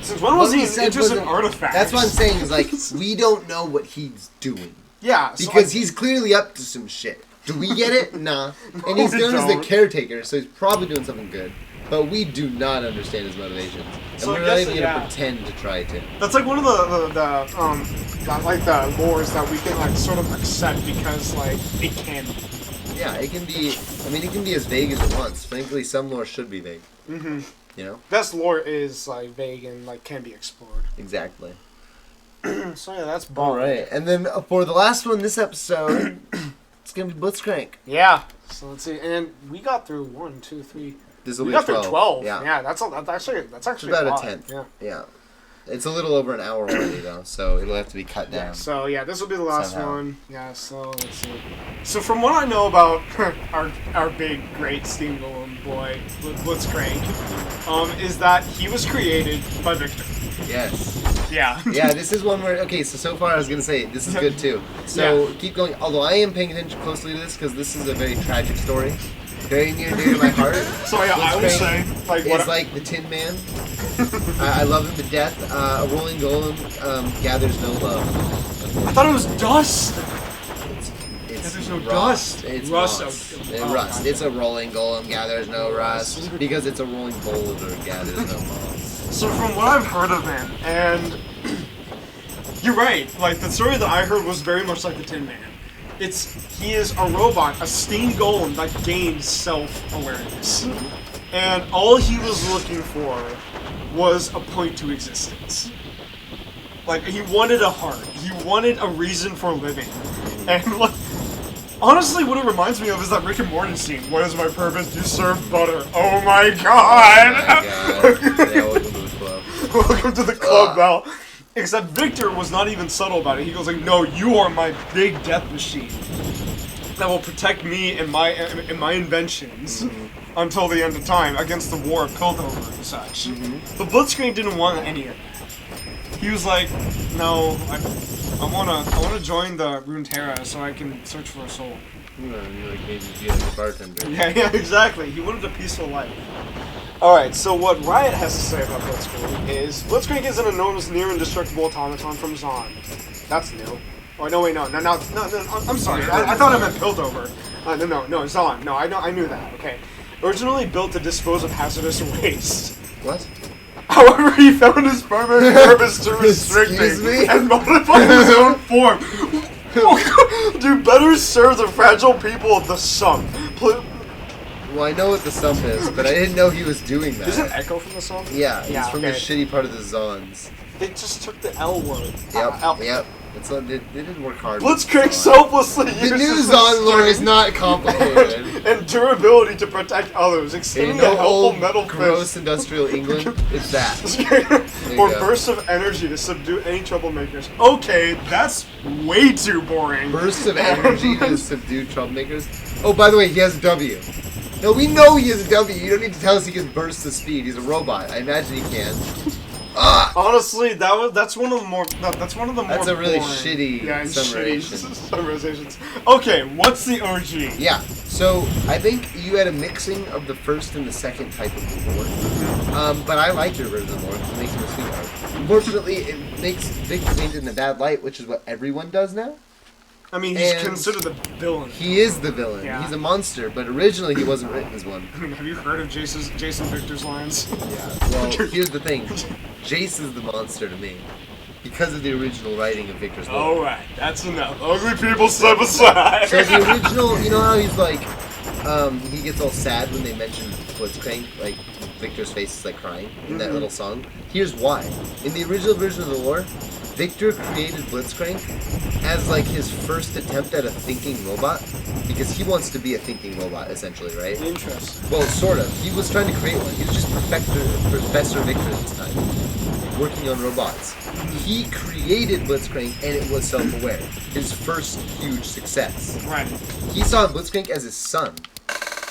since when was he said interested in wasn't- artifacts? That's what I'm saying. Is like we don't know what he's doing Yeah, so because he's clearly up to some shit. Do we get it? Nah. And he's we known as the don't. caretaker, so he's probably doing something good. But we do not understand his motivations, and So I we're not guess, even gonna yeah. pretend to try to. that's like one of the like the lores that we can like sort of accept because like it can be. Yeah, it can be. I mean, it can be as vague as it wants. Frankly, some lore should be vague. Mm-hmm. You know. Best lore is like vague and like can be explored. Exactly. So yeah, that's All Bard. right, and then for the last one this episode, it's gonna be Blitzcrank. Yeah. So let's see, and we got through 1, 2, 3. This will We be got 12. through 12. Yeah. That's actually It's a about lot. a tenth. Yeah. Yeah. It's a little over an hour already though, so it'll have to be cut down. Yeah, so yeah, this will be the last Somehow. one. Yeah, so let's see. So from what I know about our big great steam golem boy Blitzcrank, is that he was created by Victor. Yes. Yeah. Yeah, this is one where so far I was gonna say this is good too. So keep going. Although I am paying attention closely to this because this is a very tragic story, very near and dear to my heart. So yeah, I will say like It's like the Tin Man. I love him to death. A rolling golem gathers no love. I thought it was dust. It's There's no rust. dust. It's Rust. rust. Oh, Rust. God. It's a rolling golem gathers no rust because it's a rolling boulder gathers no moss. So from what I've heard of him, and you're right, like the story that I heard was very much like the Tin Man. He is a robot, a steam golem that gains self-awareness. And all he was looking for was a point to existence. Like, he wanted a heart. He wanted a reason for living. And, like, honestly, what it reminds me of is that Rick and Morty scene. What is my purpose? To serve butter. Oh my god! Oh my god. Yeah, welcome to the club. Welcome to the club, Val. Except Victor was not even subtle about it. He goes like, no, you are my big death machine that will protect me and my inventions until the end of time against the war of Piltover and such. But Blitzcrank didn't want any of that. He was like, no, I wanna join the Runeterra so I can search for a soul. You like maybe be like a bartender. Yeah, exactly. He wanted a peaceful life. Alright, so what Riot has to say about Blitzcrank is Blitzcrank is an enormous, near indestructible automaton from Zon. That's new. Oh, no, wait, no, I'm sorry. I thought I meant Piltover. No, Zon. No, I knew that, okay. Originally built to dispose of hazardous waste. What? However, he found his primary purpose to restricting and modifying his own form. To better serve the fragile people of the Sump. Well, I know what the Sump is, but I didn't know he was doing that. Isn't Echo from the Sump? Yeah, he's from the shitty part of the Zons. They just took the L word. Yep. It's not, they didn't work hard. Blitzcrank selflessly uses the new Zon lore is not complicated. and durability to protect others, extending the helpful metal gross fist. industrial England. It's that. Or bursts of energy to subdue any troublemakers. Okay, that's way too boring. Bursts of energy to subdue troublemakers. Oh, by the way, he has a W. No, we know he has a W. You don't need to tell us he can burst the speed. He's a robot. I imagine he can. Honestly, that's one of the more. That's one of the more. That's a really boring, shitty summarizations. Okay, what's the OG? Yeah, so I think you had a mixing of the first and the second type of lore. But I like your version more because it makes him a sweetheart. Unfortunately, it makes Vic painted in a bad light, which is what everyone does now. I mean, he's considered the villain. He is the villain. Yeah. He's a monster, but originally he wasn't written as one. I mean, have you heard of Jason Victor's lines? Yeah. Well, here's the thing. Jace is the monster to me. Because of the original writing of Victor's lore. Alright, that's enough. Ugly people step aside! So the original, you know how he's like, he gets all sad when they mention Blitzcrank, like, Victor's face is like crying in that little song? Here's why. In the original version of the lore, Victor created Blitzcrank as like his first attempt at a thinking robot, because he wants to be a thinking robot, essentially, right? Interesting. Well, sort of. He was trying to create one. He was just Professor Victor at this time, working on robots. He created Blitzcrank, and it was self-aware. His first huge success. Right. He saw Blitzcrank as his son.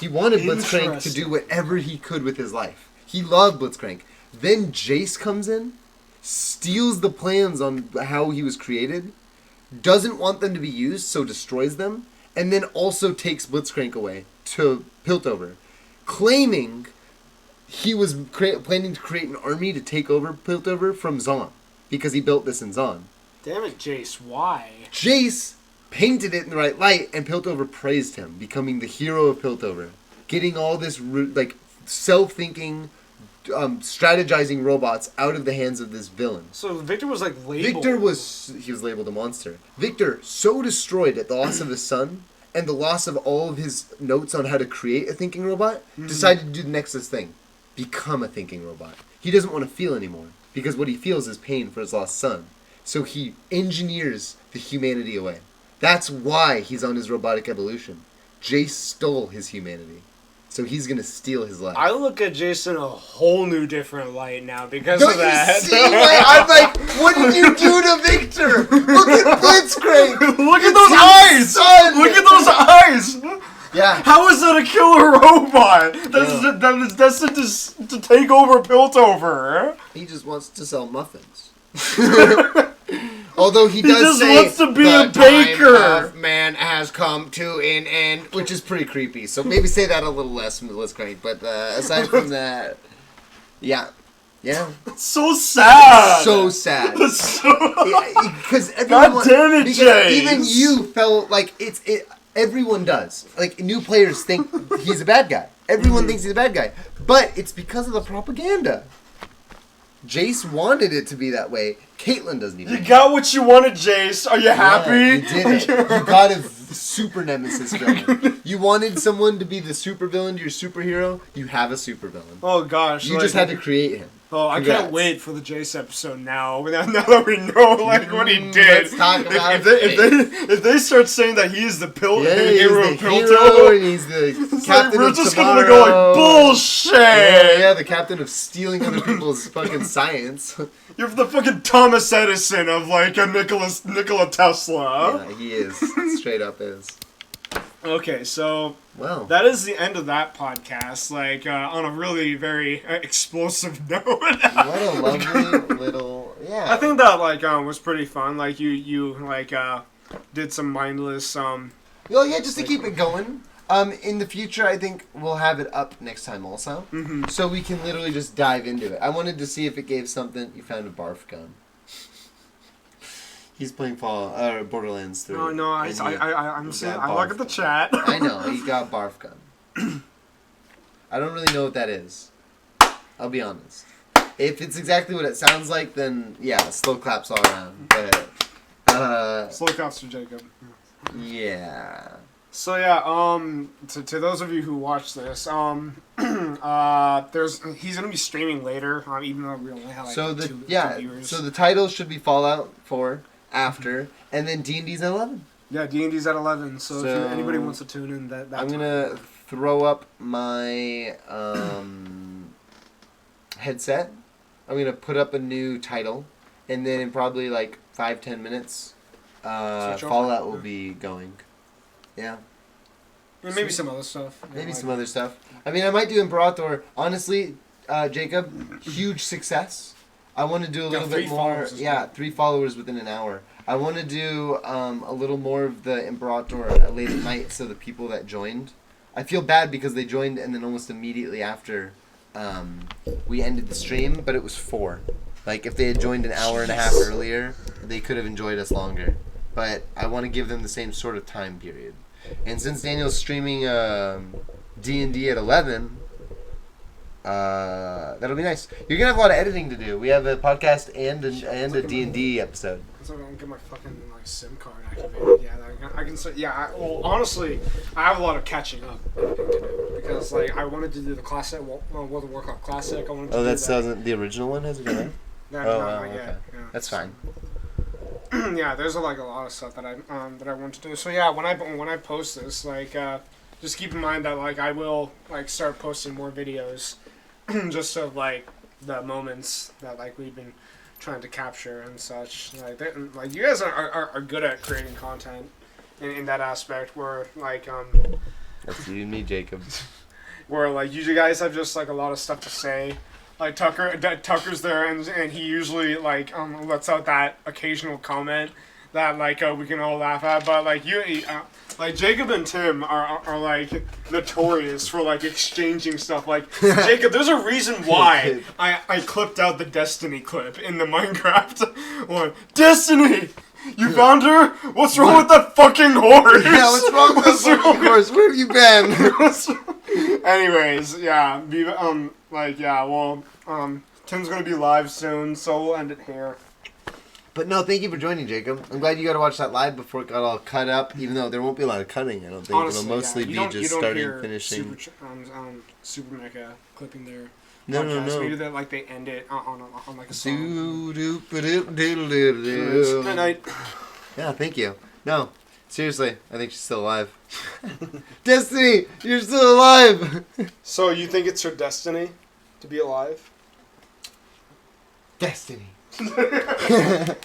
He wanted Blitzcrank to do whatever he could with his life. He loved Blitzcrank. Then Jace comes in, steals the plans on how he was created, doesn't want them to be used, so destroys them, and then also takes Blitzcrank away to Piltover, claiming he was planning to create an army to take over Piltover from Zon, because he built this in Zon. Damn it, Jace, why? Jace painted it in the right light, and Piltover praised him, becoming the hero of Piltover, getting all this like self-thinking, strategizing robots out of the hands of this villain. So Victor was like labeled. He was labeled a monster. Victor, so destroyed at the loss of his son and the loss of all of his notes on how to create a thinking robot, decided to do the next best thing: become a thinking robot. He doesn't want to feel anymore, because what he feels is pain for his lost son. So he engineers the humanity away. That's why he's on his robotic evolution. Jace stole his humanity. So he's going to steal his life. I look at Jason a whole new different light now because of that. You see why I'm like, what did you do to Victor? Look at Blitzcrank! Look at those eyes! Son. Look at those eyes! Yeah. How is that a killer robot that is destined to take over Piltover? He just wants to sell muffins. Although he does say, wants to be the a baker. Time of man has come to an end, which is pretty creepy. So maybe say that a little less from the Blitzcrank. But aside from that, yeah. So sad. So sad. Because God damn it, Jace. Even you felt like everyone does. Like, new players think he's a bad guy. Everyone thinks he's a bad guy. But it's because of the propaganda. Jace wanted it to be that way. Caitlyn doesn't even. You got what you wanted, Jace. Are you happy? You did it. You got a super nemesis villain. You wanted someone to be the super villain to your superhero. You have a super villain. Oh gosh. You just had to create him. Oh, I Congrats. can't wait for the Jace episode now. Now that we know what he did. Let's talk about if they start saying that he is the hero of he's the Piltover, hero and he's the it's captain we're of just tomorrow. gonna go like bullshit. Yeah, the captain of stealing other people's fucking science. You're the fucking Thomas Edison of like a Nikola Tesla. Yeah, he is. Straight up is. Okay, so Well, that is the end of that podcast. Like on a really very explosive note. what a lovely little yeah. I think that like was pretty fun. Like you like did some mindless Well, yeah, just to keep it going. In the future, I think we'll have it up next time also, so we can literally just dive into it. I wanted to see if it gave something. You found a barf gun. He's playing Borderlands 3. Oh no, I'm saying I look at the chat. I know, he got barf gun. I don't really know what that is. I'll be honest. If it's exactly what it sounds like, then yeah, slow claps all around. But Slow claps for Jacob. yeah. So yeah, to those of you who watch this, he's gonna be streaming later, even though we only have like So two viewers. so the title should be Fallout 4 after, and then D&D's at 11. Yeah, D&D's at 11. So, So if anybody wants to tune in, that I'm time. gonna throw up my headset. I'm gonna put up a new title, and then in probably like 5-10 minutes, Switch over. Fallout will be going. Yeah, And maybe some other stuff. maybe like, some other stuff. I mean, I might do Imperator. Honestly, Jacob, huge success. I want to do a little 3 bit more. followers as Yeah, well. 3 followers within an hour. I want to do a little more of the Imperator late at night, so the people that joined. I feel bad because they joined and then almost immediately after we ended the stream, but it was 4. Like, if they had joined an hour and a half earlier, they could have enjoyed us longer. But I want to give them the same sort of time period. And since Daniel's streaming D&D at 11, that'll be nice. You're going to have a lot of editing to do. We have a podcast and a D&D episode. So I don't get my fucking like SIM card activated. Yeah, I can say. Yeah, well, honestly, I have a lot of catching up to do because like I wanted to do the classic, World of Warcraft Classic. I wanted to Oh, do that's that. the original one, has it been out? No, Oh, not okay. yet. Yeah. That's fine. Yeah, there's like a lot of stuff that I want to do. So yeah, when I post this, like, just keep in mind that like I will like start posting more videos, just of like the moments that like we've been trying to capture and such. Like you guys are good at creating content in that aspect. Where like That's you and me, Jacob. where like you guys have just like a lot of stuff to say. Like Tucker's there, and he usually like lets out that occasional comment that like we can all laugh at. But like like Jacob and Tim are like notorious for like exchanging stuff. Like Jacob, there's a reason why I clipped out the Destiny clip in the Minecraft one. Destiny, you found her? What's wrong with that fucking horse? Yeah, what's wrong with this fucking horse? Where have you been? Anyways, yeah, Tim's gonna be live soon, so we'll end it here. But no, thank you for joining, Jacob. I'm glad you got to watch that live before it got all cut up, even though there won't be a lot of cutting, I don't think. Honestly, It'll mostly yeah. be You don't just starting, hear finishing. Super Mecha clipping their No, podcast. Maybe they end it on like a song. Good night. Yeah, thank you. No, seriously, I think she's still alive. Destiny, you're still alive! So you think it's her destiny to be alive? Destiny. Oh